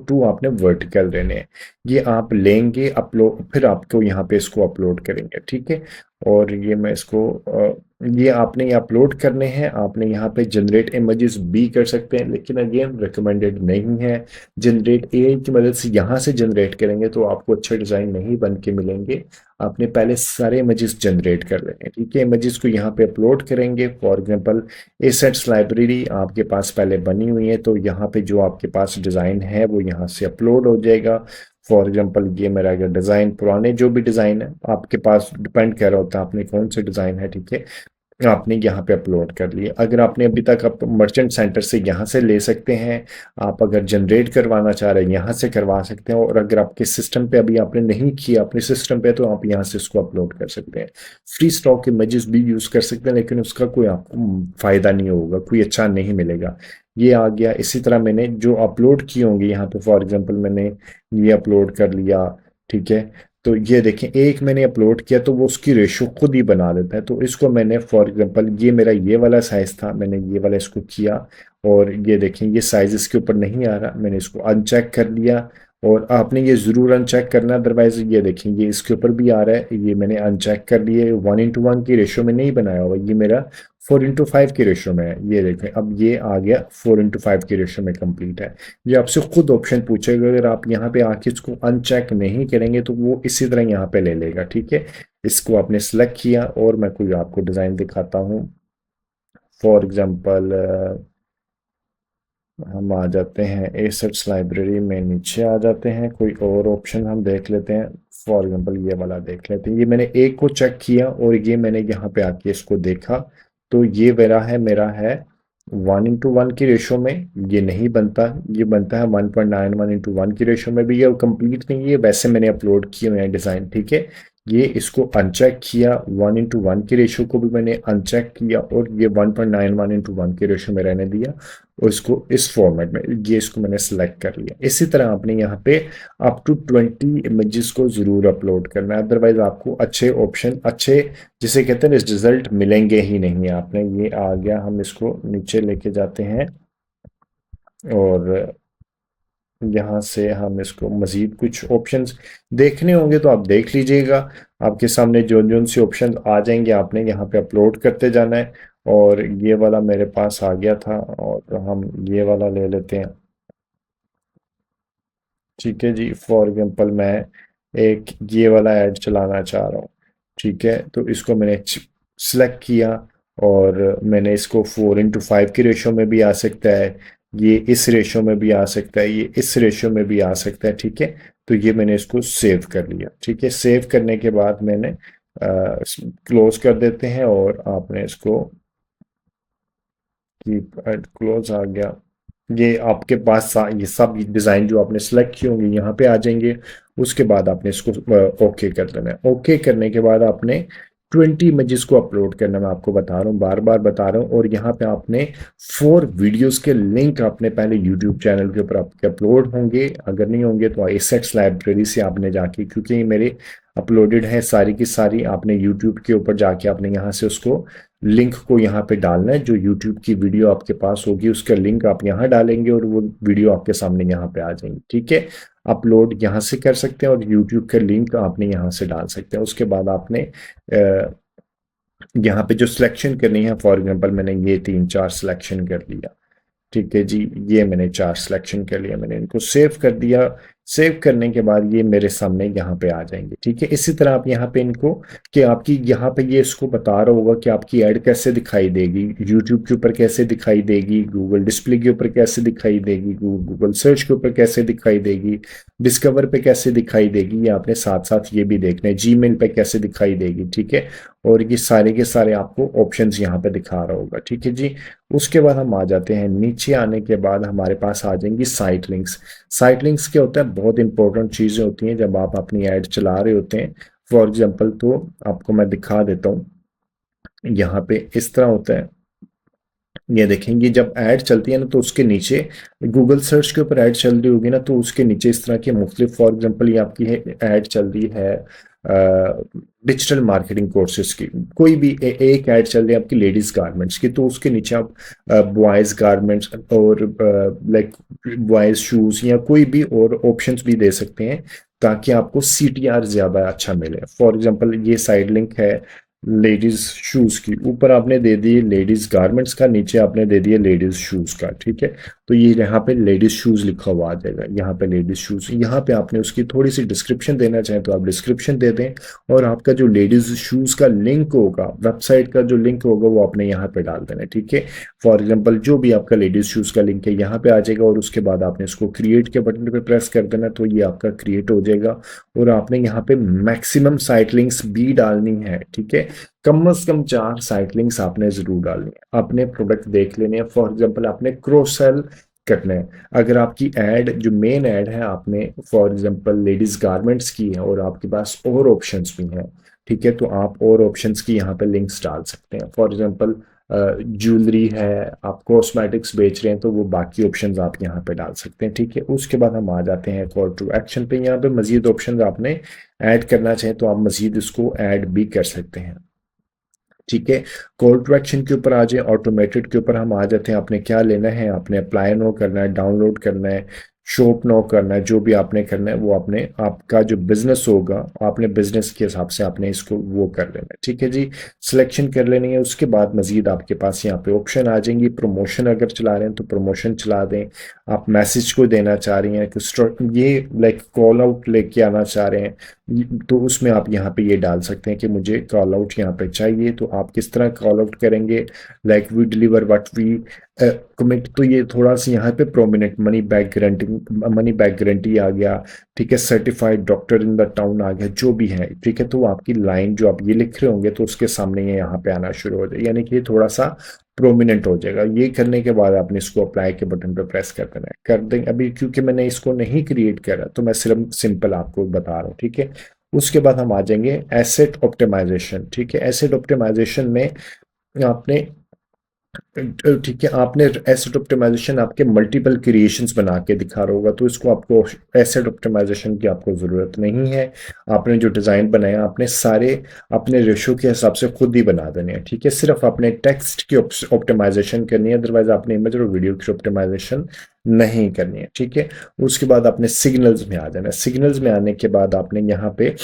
2 आपने वर्टिकल लेने हैं। ये आप लेंगे अपलोड, फिर आपको यहाँ पे इसको अपलोड करेंगे। ठीक है, और ये मैं इसको ये आपने ये अपलोड करने हैं। आपने यहाँ पे जनरेट इमेजेस भी कर सकते हैं, लेकिन अगेन रिकमेंडेड नहीं है। जनरेट एआई की मदद से यहाँ से जनरेट करेंगे तो आपको अच्छे डिजाइन नहीं बन के मिलेंगे। आपने पहले सारे इमेजेस जनरेट कर लेंगे। ठीक है, इमेजेस को यहाँ पे अपलोड करेंगे। फॉर एग्जांपल एसेट्स लाइब्रेरी आपके पास पहले बनी हुई है, तो यहाँ पे जो आपके पास डिज़ाइन है वो यहाँ से अपलोड हो जाएगा। फॉर एग्जांपल ये मेरा अगर डिज़ाइन, पुराने जो भी डिज़ाइन है आपके पास डिपेंड कर रहा होता है आपने कौन से डिज़ाइन है। ठीक है, आपने यहाँ पे अपलोड कर लिए। अगर आपने अभी तक आप मर्चेंट सेंटर से यहाँ से ले सकते हैं। आप अगर जनरेट करवाना चाह रहे हैं यहाँ से करवा सकते हैं, और अगर आपके सिस्टम पे अभी आपने नहीं किया अपने सिस्टम पे, तो आप यहाँ से इसको अपलोड कर सकते हैं। फ्री स्टॉक इमेजेस भी यूज कर सकते हैं, लेकिन उसका कोई आपको फायदा नहीं होगा, कोई अच्छा नहीं मिलेगा। ये आ गया। इसी तरह मैंने जो अपलोड किए होंगे यहाँ पे, फॉर एग्जाम्पल मैंने ये अपलोड कर लिया। ठीक है, तो ये देखें, एक मैंने अपलोड किया तो वो उसकी रेशो खुद ही बना देता है। तो इसको मैंने फॉर एग्जांपल ये मेरा ये वाला साइज था, मैंने ये वाला इसको किया, और ये देखें ये साइज इसके ऊपर नहीं आ रहा, मैंने इसको अनचेक कर लिया। और आपने ये ज़रूर अनचेक करना, अदरवाइज ये देखें ये इसके ऊपर भी आ रहा है, ये मैंने अनचेक कर लिए। 1:1 की रेशो में नहीं बनाया हुआ, ये मेरा 4:5 की रेशो में है। ये देखें अब ये आ गया 4:5 की रेशो में कंप्लीट है। ये आपसे खुद ऑप्शन पूछेगा, अगर आप यहाँ पे आके इसको अनचेक नहीं करेंगे तो वो इसी तरह यहाँ पे ले लेगा। ठीक है, इसको आपने सेलेक्ट किया, और मैं कोई आपको डिज़ाइन दिखाता हूँ। फॉर एग्जांपल हम आ जाते हैं एसेट्स लाइब्रेरी में, नीचे आ जाते हैं, कोई और ऑप्शन हम देख लेते हैं। फॉर एग्जांपल ये वाला देख लेते हैं। ये मैंने एक को चेक किया और ये मैंने यहाँ पे आके इसको देखा, तो ये मेरा है 1:1 की रेशो में। ये नहीं बनता, ये बनता है 1.91:1 की रेशो में भी। ये कंप्लीट नहीं है, वैसे मैंने अपलोड किए हुए हैं डिज़ाइन। ठीक है, ये इसको अनचेक किया, 1:1 की रेशो को भी मैंने अनचेक किया, और ये 1.91:1 की रेशो में रहने दिया, और इसको इस फॉर्मेट में ये इसको मैंने सेलेक्ट कर लिया। इसी तरह आपने यहाँ पे अप टू 20 इमेजेस को जरूर अपलोड करना है, अदरवाइज आपको अच्छे ऑप्शन, अच्छे जिसे कहते हैं रिजल्ट मिलेंगे ही नहीं। आपने ये आ गया, हम इसको नीचे लेके जाते हैं, और यहाँ से हम इसको मजीद कुछ ऑप्शंस देखने होंगे तो आप देख लीजिएगा। आपके सामने जो जो से ऑप्शन आ जाएंगे आपने यहाँ पे अपलोड करते जाना है। और ये वाला मेरे पास आ गया था, और हम ये वाला ले लेते हैं। ठीक है जी, फॉर एग्जांपल मैं एक ये वाला ऐड चलाना चाह रहा हूँ। ठीक है, तो इसको मैंने सिलेक्ट किया, और मैंने इसको 4:5 की रेशो में भी आ सकता है, ये इस रेशो में भी आ सकता है, ये इस रेशो में भी आ सकता है। ठीक है, तो ये मैंने इसको सेव कर लिया। ठीक है, सेव करने के बाद मैंने क्लोज कर देते हैं, और आपने इसको कीप एंड क्लोज आ गया। ये आपके पास ये सब डिज़ाइन जो आपने सेलेक्ट किए होंगे यहाँ पे आ जाएंगे। उसके बाद आपने इसको ओके कर देना है। ओके करने के बाद आपने 20 इमेजेस को अपलोड करना, मैं आपको बता रहा हूँ, बार बार बता रहा हूँ। और यहाँ पे आपने 4 वीडियोस के लिंक आपने पहले यूट्यूब चैनल के ऊपर आपके अपलोड होंगे, अगर नहीं होंगे तो एसेट्स लाइब्रेरी से आपने जाके, क्योंकि मेरे अपलोडेड है सारी की सारी, आपने यूट्यूब के ऊपर जाके आपने यहाँ से उसको लिंक को यहाँ पे डालना है। जो यूट्यूब की वीडियो आपके पास होगी उसका लिंक आप यहाँ डालेंगे, और वो वीडियो आपके सामने यहाँ पे आ जाएंगी। ठीक है, अपलोड यहाँ से कर सकते हैं, और यूट्यूब का लिंक आपने यहाँ से डाल सकते हैं। उसके बाद आपने यहाँ पे जो सिलेक्शन करनी है, फॉर एग्जांपल मैंने ये 3-4 सिलेक्शन कर लिया। ठीक है जी, ये मैंने 4 सिलेक्शन कर लिया, मैंने इनको सेव कर दिया। सेव करने के बाद ये मेरे सामने यहाँ पे आ जाएंगे। ठीक है, इसी तरह आप यहाँ पे इनको, कि आपकी यहाँ पे ये इसको बता रहा होगा कि आपकी ऐड कैसे दिखाई देगी, यूट्यूब के ऊपर कैसे दिखाई देगी, गूगल डिस्प्ले के ऊपर कैसे दिखाई देगी, गूगल सर्च के ऊपर कैसे दिखाई देगी, डिस्कवर पे कैसे दिखाई देगी, ये आपने साथ साथ ये भी देखना है, जीमेल पे कैसे दिखाई देगी। ठीक है, और ये सारे के सारे आपको ऑप्शंस यहाँ पे दिखा रहा होगा, ठीक है जी। उसके बाद हम आ जाते हैं, नीचे आने के बाद हमारे पास आ जाएंगी साइट लिंक्स। साइट लिंक्स क्या होता है, बहुत इंपॉर्टेंट चीज़ें होती हैं जब आप अपनी ऐड चला रहे होते हैं। फॉर एग्जाम्पल तो आपको मैं दिखा देता हूँ, यहाँ पे इस तरह होता है। ये देखेंगे जब ऐड चलती है ना तो उसके नीचे गूगल सर्च के ऊपर ऐड चल रही होगी ना, तो उसके नीचे इस तरह की मुख्तलिफ, फॉर एग्जांपल ये आपकी है ऐड चल रही है डिजिटल मार्केटिंग कोर्सेज की, कोई भी एक ऐड चल रही है आपकी लेडीज गारमेंट्स की, तो उसके नीचे आप बॉयज गारमेंट्स और लाइक बॉयज शूज या कोई भी और ऑप्शंस भी दे सकते हैं ताकि आपको सीटीआर ज्यादा अच्छा मिले। फॉर एग्जांपल ये साइड लिंक है लेडीज शूज की, ऊपर आपने दे दिए लेडीज गारमेंट्स का, नीचे आपने दे दिए लेडीज शूज का, ठीक है। तो ये यहाँ पे लेडीज शूज लिखा हुआ आ जाएगा, यहाँ पे लेडीज शूज, यहाँ पे आपने उसकी थोड़ी सी डिस्क्रिप्शन देना चाहें तो आप डिस्क्रिप्शन दे दें, और आपका जो लेडीज शूज का लिंक होगा, वेबसाइट का जो लिंक होगा वो आपने यहाँ पे डाल देना है, ठीक है। फॉर एग्जाम्पल जो भी आपका लेडीज शूज का लिंक है यहाँ पे आ जाएगा, और उसके बाद आपने इसको क्रिएट के बटन पे प्रेस कर देना, तो ये आपका क्रिएट हो जाएगा। और आपने यहाँ पे मैक्सिमम साइट लिंक्स भी डालनी है, ठीक है। कम से कम 4 साइट लिंक्स आपने जरूर डालनी है, अपने प्रोडक्ट देख लेने हैं। फॉर एग्जांपल आपने क्रॉस सेल करना है, अगर आपकी एड जो मेन एड है आपने फॉर एग्जांपल लेडीज गारमेंट्स की है और आपके पास और ऑप्शंस भी हैं, ठीक है, तो आप और ऑप्शंस की यहाँ पे लिंक्स डाल सकते हैं। फॉर एग्जांपल ज्वेलरी है, आप कॉस्मेटिक्स बेच रहे हैं, तो वो बाकी ऑप्शंस आप यहाँ पे डाल सकते हैं, ठीक है। उसके बाद हम आ जाते हैं कॉल टू एक्शन पे, यहाँ पे मजीद ऑप्शंस आपने ऐड करना चाहें तो आप मजीद इसको ऐड भी कर सकते हैं, ठीक है। कॉल टू एक्शन के ऊपर आ जाए, ऑटोमेटेड के ऊपर हम आ जाते हैं। आपने क्या लेना है, आपने अप्लाई नो करना है, डाउनलोड करना है, शॉप नो करना है, जो भी आपने करना है वो आपने, आपका जो बिजनेस होगा आपने बिजनेस के हिसाब से आपने इसको वो कर लेना है, ठीक है जी। सिलेक्शन कर लेनी है। उसके बाद मजीद आपके पास यहाँ पे ऑप्शन आ जाएंगी, प्रमोशन अगर चला रहे हैं तो प्रमोशन चला दें, आप मैसेज को देना चाह रही हैं कि ये लाइक कॉल आउट लेके आना चाह रहे हैं, तो उसमें आप यहाँ पे ये डाल सकते हैं कि मुझे कॉल आउट यहाँ पे चाहिए, तो आप किस तरह कॉल आउट करेंगे, like we deliver what we commit. तो ये थोड़ा सा यहाँ पे प्रोमिनेंट मनी बैक गारंटी आ गया, ठीक है, certified doctor in the town आ गया, जो भी है, ठीक है। तो आपकी लाइन जो आप ये लिख रहे होंगे तो उसके सामने ये यहाँ पे आना शुरू हो जाएगा, यानी कि ये थोड़ा सा प्रोमिनेंट हो जाएगा। ये करने के बाद आपने इसको अप्लाई के बटन पे प्रेस कर देना है, कर देंगे। अभी क्योंकि मैंने इसको नहीं क्रिएट करा तो मैं सिर्फ सिंपल आपको बता रहा हूँ, ठीक है। उसके बाद हम आ जाएंगे एसेट ऑप्टिमाइजेशन, ठीक है। एसेट ऑप्टिमाइजेशन में आपने, ठीक है, आपने एसेट ऑप्टिमाइजेशन आपके मल्टीपल क्रिएशंस बना के दिखा रहा होगा, तो इसको आपको एसेट ऑप्टिमाइजेशन की आपको ज़रूरत नहीं है। आपने जो डिज़ाइन बनाया आपने सारे अपने रेशो के हिसाब से खुद ही बना देने हैं, ठीक है। सिर्फ आपने टेक्स्ट की ऑप्टिमाइजेशन करनी है, अदरवाइज आपने इमेज और वीडियो की ऑप्टिमाइजेशन नहीं करनी है, ठीक है। उसके बाद आपने सिग्नल्स में आ जाना है। सिग्नल्स में आने के बाद आपने यहाँ पे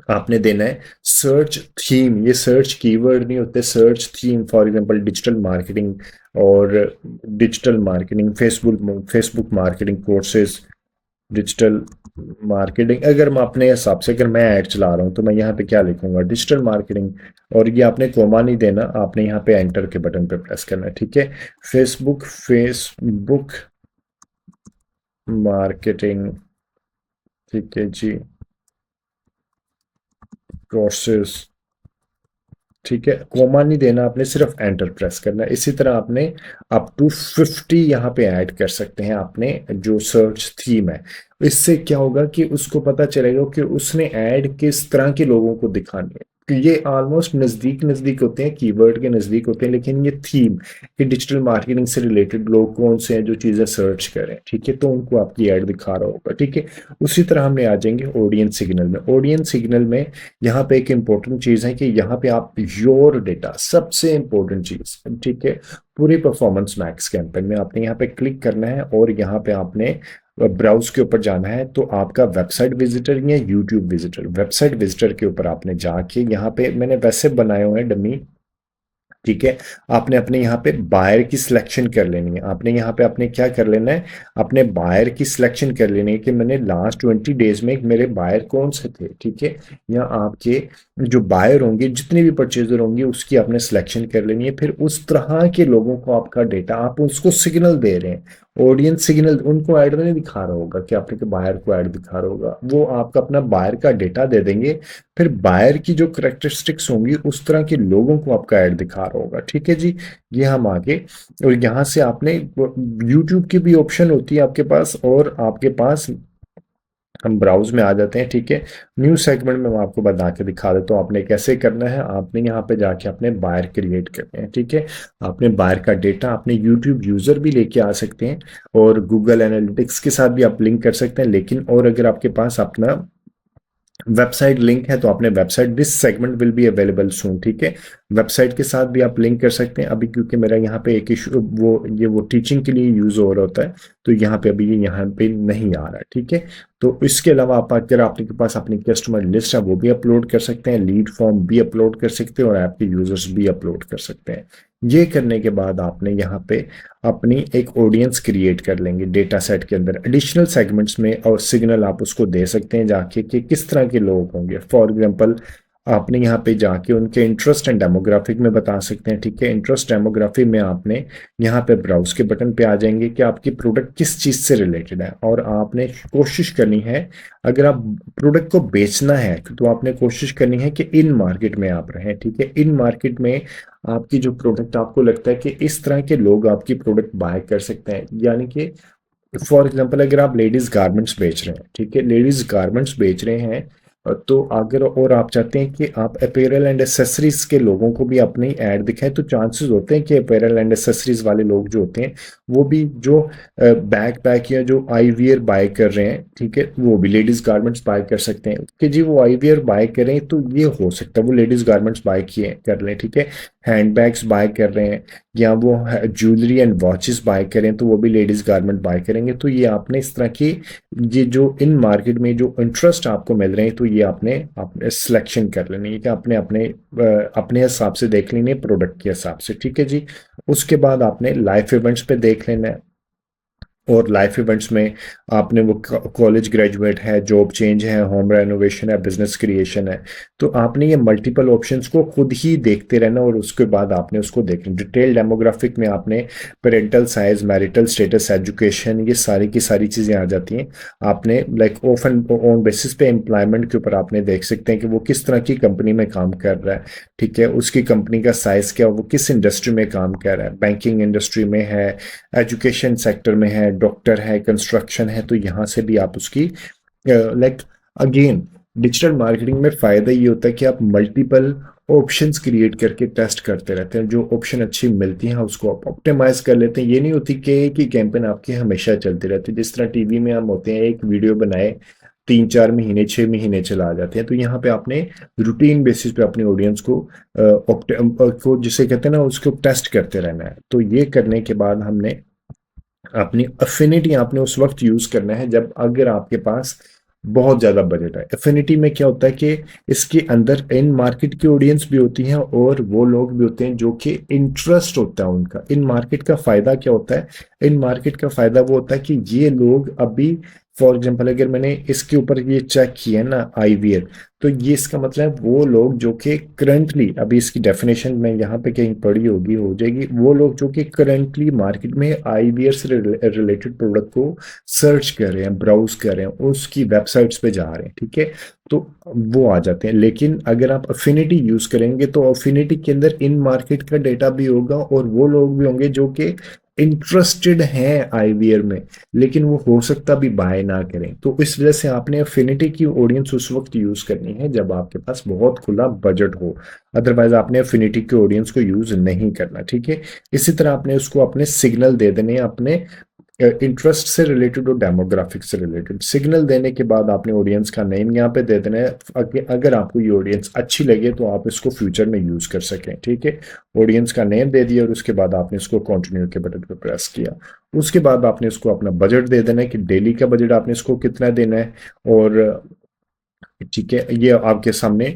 आपने देना है सर्च थीम। ये सर्च कीवर्ड नहीं होते, search theme. For example digital marketing और digital marketing, Facebook marketing courses, digital marketing. अगर मैं अपने हिसाब से अगर मैं ऐड चला रहा हूँ तो मैं यहाँ पे क्या लिखूंगा, डिजिटल मार्केटिंग, और ये आपने कोमा नहीं देना, आपने यहाँ पे एंटर के बटन पे प्रेस करना है, ठीक है। फेसबुक मार्केटिंग, ठीक है जी, कोर्सेज, ठीक है। कोमा नहीं देना, आपने सिर्फ एंटर प्रेस करना है। इसी तरह आपने अप टू 50 यहाँ पे ऐड कर सकते हैं अपने जो सर्च थीम है। इससे क्या होगा कि उसको पता चलेगा कि उसने ऐड किस तरह के लोगों को दिखानी है, कि ये ऑलमोस्ट नजदीक नजदीक होते हैं, कीवर्ड के नजदीक होते हैं, लेकिन ये थीम कि डिजिटल मार्केटिंग से रिलेटेड लोग कौन से हैं जो चीजें सर्च करें, ठीक है, तो उनको आपकी ऐड दिखा रहा होगा, ठीक है। उसी तरह हमने आ जाएंगे ऑडियंस सिग्नल में। ऑडियंस सिग्नल में यहाँ पे एक इंपॉर्टेंट चीज है कि यहाँ पे आप योर डेटा, सबसे इंपॉर्टेंट चीज, ठीक है, पूरी परफॉर्मेंस मैक्स कैंपेन में आपने यहाँ पे क्लिक करना है और यहाँ पे आपने ब्राउज के ऊपर जाना है। तो आपका वेबसाइट विजिटर या यूट्यूब विजिटर, वेबसाइट विजिटर के ऊपर आपने जाके, यहाँ पे मैंने वैसे बनाए हुए हैं डमी, ठीक है। आपने अपने यहाँ पे बायर की सिलेक्शन कर लेनी है। आपने यहाँ पे अपने क्या कर लेना है, अपने बायर की सिलेक्शन कर लेनी है कि मैंने लास्ट 20 डेज में मेरे बायर कौन से थे, ठीक है। या आपके जो बायर होंगे, जितने भी परचेजर होंगे, उसकी आपने सिलेक्शन कर लेनी है। फिर उस तरह के लोगों को आपका डेटा, आप उसको सिग्नल दे रहे हैं, ऑडियंस सिग्नल, उनको ऐड नहीं दिखा रहा होगा कि आपने बायर को ऐड दिखा रहा होगा, वो आपका अपना बायर का डेटा दे देंगे। फिर बायर की जो करेक्टरिस्टिक्स होंगी उस तरह के लोगों को आपका ऐड दिखा रहा होगा। ठीक है जी, ये हम आगे, और यहाँ से आपने यूट्यूब की भी ऑप्शन होती है आपके पास, और आपके पास हम ब्राउज में आ जाते हैं। ठीक है, न्यू सेगमेंट में मैं आपको बता के दिखा देता हूँ आपने कैसे करना है। आपने यहाँ पे जाके अपने बायर क्रिएट करने हैं। ठीक है, आपने बायर का डेटा अपने यूट्यूब यूजर भी लेके आ सकते हैं, और गूगल एनालिटिक्स के साथ भी आप लिंक कर सकते हैं। लेकिन और अगर आपके पास अपना वेबसाइट लिंक है तो आपने website, this segment will be available सून। ठीक है, वेबसाइट के साथ भी आप लिंक कर सकते हैं। अभी क्योंकि मेरा यहाँ पे एक इशू, वो टीचिंग के लिए यूज हो रहा होता है, तो यहाँ पे अभी ये यहाँ पे नहीं आ रहा है। ठीक है, तो इसके अलावा आप अगर आपके पास अपनी कस्टमर लिस्ट है वो भी अपलोड कर सकते हैं, लीड फॉर्म भी अपलोड कर सकते हैं, और ऐप के यूजर्स भी अपलोड कर सकते हैं। ये करने के बाद आपने यहाँ पे अपनी एक ऑडियंस क्रिएट कर लेंगे डेटा सेट के अंदर एडिशनल सेगमेंट्स में, और सिग्नल आप उसको दे सकते हैं जाके कि किस तरह के लोग होंगे। फॉर एग्जांपल आपने यहाँ पे जाके उनके इंटरेस्ट एंड डेमोग्राफिक में बता सकते हैं। ठीक है, इंटरेस्ट डेमोग्राफी में आपने यहाँ पे ब्राउज के बटन पे आ जाएंगे कि आपकी प्रोडक्ट किस चीज से रिलेटेड है, और आपने कोशिश करनी है, अगर आप प्रोडक्ट को बेचना है तो आपने कोशिश करनी है कि इन मार्केट में आप रहें। ठीक है, इन मार्केट में आपकी जो प्रोडक्ट आपको लगता है कि इस तरह के लोग आपकी प्रोडक्ट बाय कर सकते हैं, यानी कि फॉर एग्जांपल अगर आप लेडीज गारमेंट्स बेच रहे हैं, ठीक है, लेडीज गारमेंट्स बेच रहे हैं, तो अगर और आप चाहते हैं कि आप अपैरल एंड एसेसरीज के लोगों को भी अपनी ऐड दिखाएं, तो चांसेस होते हैं कि अपैरल एंड एसेसरीज वाले लोग जो होते हैं वो भी जो बैग पैक या जो आईवियर बाय कर रहे हैं, ठीक है, वो भी लेडीज गारमेंट्स बाय कर सकते हैं कि जी वो आईवियर बाय करें, तो ये हो सकता है वो लेडीज गारमेंट्स बाय किए कर लें। ठीक है, हैंड बैग्स बाय कर रहे हैं, या वो ज्वेलरी एंड वॉचेस बाय करें, तो वो भी लेडीज गारमेंट बाय करेंगे। तो ये आपने इस तरह की, ये जो इन मार्केट में जो इंटरेस्ट आपको मिल रहे हैं, तो ये आपने सिलेक्शन कर लेनी है कि आपने अपने अपने हिसाब से देख लेनी है प्रोडक्ट के हिसाब से। ठीक है जी, उसके बाद आपने लाइफ इवेंट्स पे देख लेना है, और लाइफ इवेंट्स में आपने वो कॉलेज ग्रेजुएट है, जॉब चेंज है, होम रेनोवेशन है, बिजनेस क्रिएशन है, तो आपने ये मल्टीपल ऑप्शंस को खुद ही देखते रहना, और उसके बाद आपने उसको देखना। डिटेल डेमोग्राफिक में आपने parental size, marital status, education, ये सारी की सारी चीज़ें आ जाती हैं। आपने लाइक ऑफन ऑन बेसिस पे एम्प्लॉयमेंट के ऊपर आपने देख सकते हैं कि वो किस तरह की कंपनी में काम कर रहा है। ठीक है, उसकी कंपनी का साइज क्या, वो किस इंडस्ट्री में काम कर रहा है, बैंकिंग इंडस्ट्री में है, एजुकेशन सेक्टर में है, डॉक्टर है, कंस्ट्रक्शन है, तो यहाँ से भी आप उसकी लाइक, अगेन डिजिटल मार्केटिंग में फायदा ये होता है कि आप मल्टीपल ऑप्शंस क्रिएट करके टेस्ट करते रहते हैं, जो ऑप्शन अच्छी मिलती हैं उसको आप ऑप्टिमाइज कर लेते हैं। ये नहीं होती कि एक ही कैंपेन आपकी हमेशा चलती रहती है, जिस तरह टीवी में हम होते हैं, एक वीडियो बनाए 3-4 महीने 6 महीने चला जाते हैं, तो यहाँ पे आपने रूटीन बेसिस पे अपनी ऑडियंस को जिसे कहते हैं ना, उसको टेस्ट करते रहना है। तो ये करने के बाद हमने अपनी अफिनिटी आपने उस वक्त यूज करना है जब, अगर आपके पास बहुत ज्यादा बजट है। अफिनिटी में क्या होता है कि इसके अंदर इन मार्केट की ऑडियंस भी होती है, और वो लोग भी होते हैं जो कि इंटरेस्ट होता है उनका। इन मार्केट का फायदा क्या होता है, इन मार्केट का फायदा वो होता है कि ये लोग अभी, फॉर एग्जाम्पल अगर मैंने इसके ऊपर ये चेक किया ना आईवीआर, तो ये इसका मतलब वो लोग जो कि करंटली, अभी इसकी डेफिनेशन में यहाँ पे कहीं पड़ी होगी, हो जाएगी, वो लोग जो कि करंटली मार्केट में आईवीआर से रिलेटेड प्रोडक्ट को सर्च कर रहे हैं, ब्राउज कर रहे हैं, उसकी वेबसाइट्स पे जा रहे हैं। ठीक है, तो वो आ जाते हैं। लेकिन अगर आप अफिनिटी यूज करेंगे तो अफिनिटी के अंदर इन मार्केट का डेटा भी होगा, और वो लोग भी होंगे जो कि इंटरेस्टेड हैं आईवीआर में, लेकिन वो हो सकता भी बाय ना करें। तो इस वजह से आपने अफिनिटी की ऑडियंस उस वक्त यूज करनी है जब आपके पास बहुत खुला बजट हो, अदरवाइज आपने अफिनिटी की ऑडियंस को यूज नहीं करना। ठीक है, इसी तरह आपने उसको अपने सिग्नल दे देने हैं, अपने इंटरेस्ट से रिलेटेड और डेमोग्राफिक से रिलेटेड। सिग्नल देने के बाद आपने ऑडियंस का नेम यहाँ पे दे देना है। अगर आपको ये ऑडियंस अच्छी लगे तो आप इसको फ्यूचर में यूज कर सकें। ठीक है, ऑडियंस का नेम दे दिया, और उसके बाद आपने इसको कंटिन्यू के बटन पे प्रेस किया। उसके बाद आपने इसको अपना बजट दे देना है कि डेली का बजट आपने इसको कितना देना है, और ठीक है, ये आपके सामने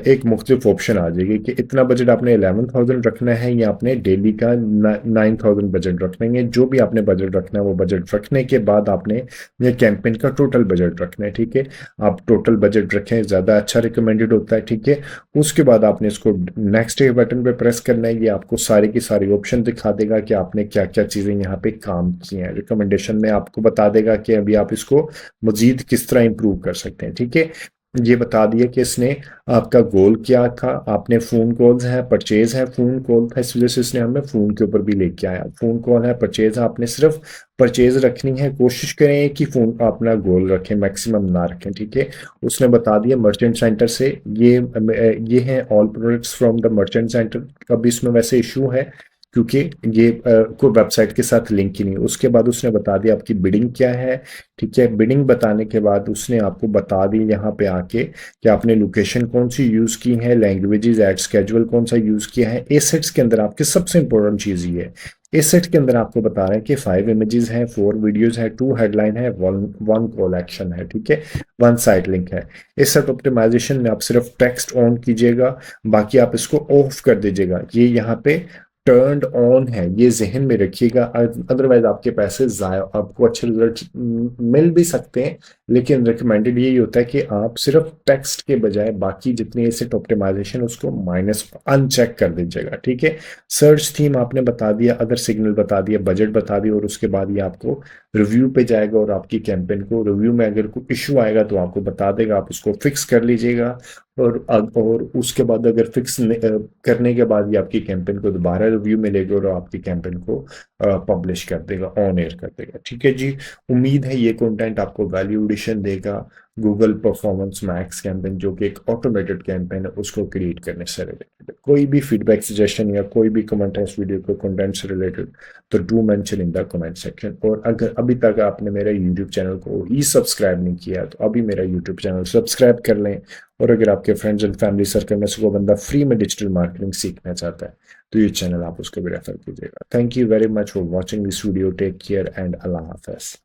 एक मुख्तलिफ ऑप्शन आ जाएगी कि इतना बजट आपने 11,000 रखना है, या आपने डेली का 9,000 बजट रखना है। जो भी आपने बजट रखना है वो बजट रखने के बाद आपने ये कैंपेन का टोटल बजट रखना है। ठीक है, आप टोटल बजट रखें, ज़्यादा अच्छा रिकमेंडेड होता है। ठीक है, उसके बाद आपने इसको नेक्स्ट बटन पे प्रेस करना है। ये आपको सारी की सारी ऑप्शन दिखा देगा कि आपने क्या क्या चीज़ें यहाँ पे काम की हैं। रिकमेंडेशन में आपको बता देगा कि अभी आप इसको मजीद किस तरह इंप्रूव कर सकते हैं। ठीक है, ये बता दिया कि इसने आपका गोल क्या था, आपने फोन कॉल्स है, परचेज है, फोन कॉल था, इस वजह से इसने हमें फोन के ऊपर भी लेके आया। फोन कॉल है, परचेज है, आपने सिर्फ परचेज रखनी है, कोशिश करें कि फोन अपना गोल रखें, मैक्सिमम ना रखें, ठीक है। उसने बता दिया मर्चेंट सेंटर से ये है all products from the merchant centre. अभी इसमें वैसे इशू है क्योंकि ये कोई वेबसाइट के साथ लिंक ही नहीं। उसके बाद उसने बता दिया आपकी बिडिंग क्या है, ठीक है। बिडिंग बताने के बाद उसने आपको बता दी यहाँ पे आके कि आपने लोकेशन कौन सी यूज की है, लैंग्वेजेस, एड स्केड्यूल कौन सा यूज किया है। एसेट्स के अंदर आपकी सबसे इंपॉर्टेंट चीज ये है, एसेट के अंदर आपको बता रहे हैं कि 5 इमेजेस हैं, 4 वीडियोस है, 2 हेडलाइन है, वन कॉल एक्शन है, ठीक है, 1 साइट लिंक है। एसेट ऑप्टिमाइजेशन में आप सिर्फ टेक्स्ट ऑन कीजिएगा, बाकी आप इसको ऑफ कर दीजिएगा। ये यहाँ पे टर्न्ड ऑन है, ये जहन में रखिएगा, अदरवाइज आपके पैसे जाया, आपको अच्छे रिजल्ट मिल भी सकते हैं, लेकिन रिकमेंडेड यही होता है कि आप सिर्फ टेक्स्ट के बजाय बाकी जितनी एसेट ऑप्टिमाइजेशन उसको माइनस अनचेक कर दीजिएगा, ठीक है। सर्च थीम आपने बता दिया, अदर सिग्नल बता दिया, बजट बता दिया, और उसके बाद ये आपको रिव्यू पे जाएगा और आपकी कैंपेन को रिव्यू में अगर कोई इशू आएगा तो आपको बता देगा, आप उसको फिक्स कर लीजिएगा। और उसके बाद अगर फिक्स करने के बाद ये आपकी कैंपेन को दोबारा रिव्यू में लेगा और आपकी कैंपेन को पब्लिश कर देगा, ऑन एयर कर देगा, ठीक है जी। उम्मीद है ये कंटेंट आपको वैल्यू एडिशन देगा गूगल परफॉर्मेंस मैक्स कैंपेन, जो कि एक ऑटोमेटेड कैंपेन है, उसको क्रिएट करने से रिलेटेड। कोई भी फीडबैक, सजेशन या कोई भी कमेंट है इस वीडियो को कंटेंट से रिलेटेड तो do mention in the comment section. और अगर अभी तक आपने मेरा यूट्यूब चैनल को ही सब्सक्राइब नहीं किया तो अभी मेरा यूट्यूब चैनल सब्सक्राइब कर लें। और अगर आपके फ्रेंड्स एंड फैमिली सर्कल में से कोई बंदा फ्री में डिजिटल मार्केटिंग सीखना चाहता है तो ये चैनल आप उसको भी रेफर कीजिएगा। Thank you very much for watching this video. Take care and अल्लाह हाफिज।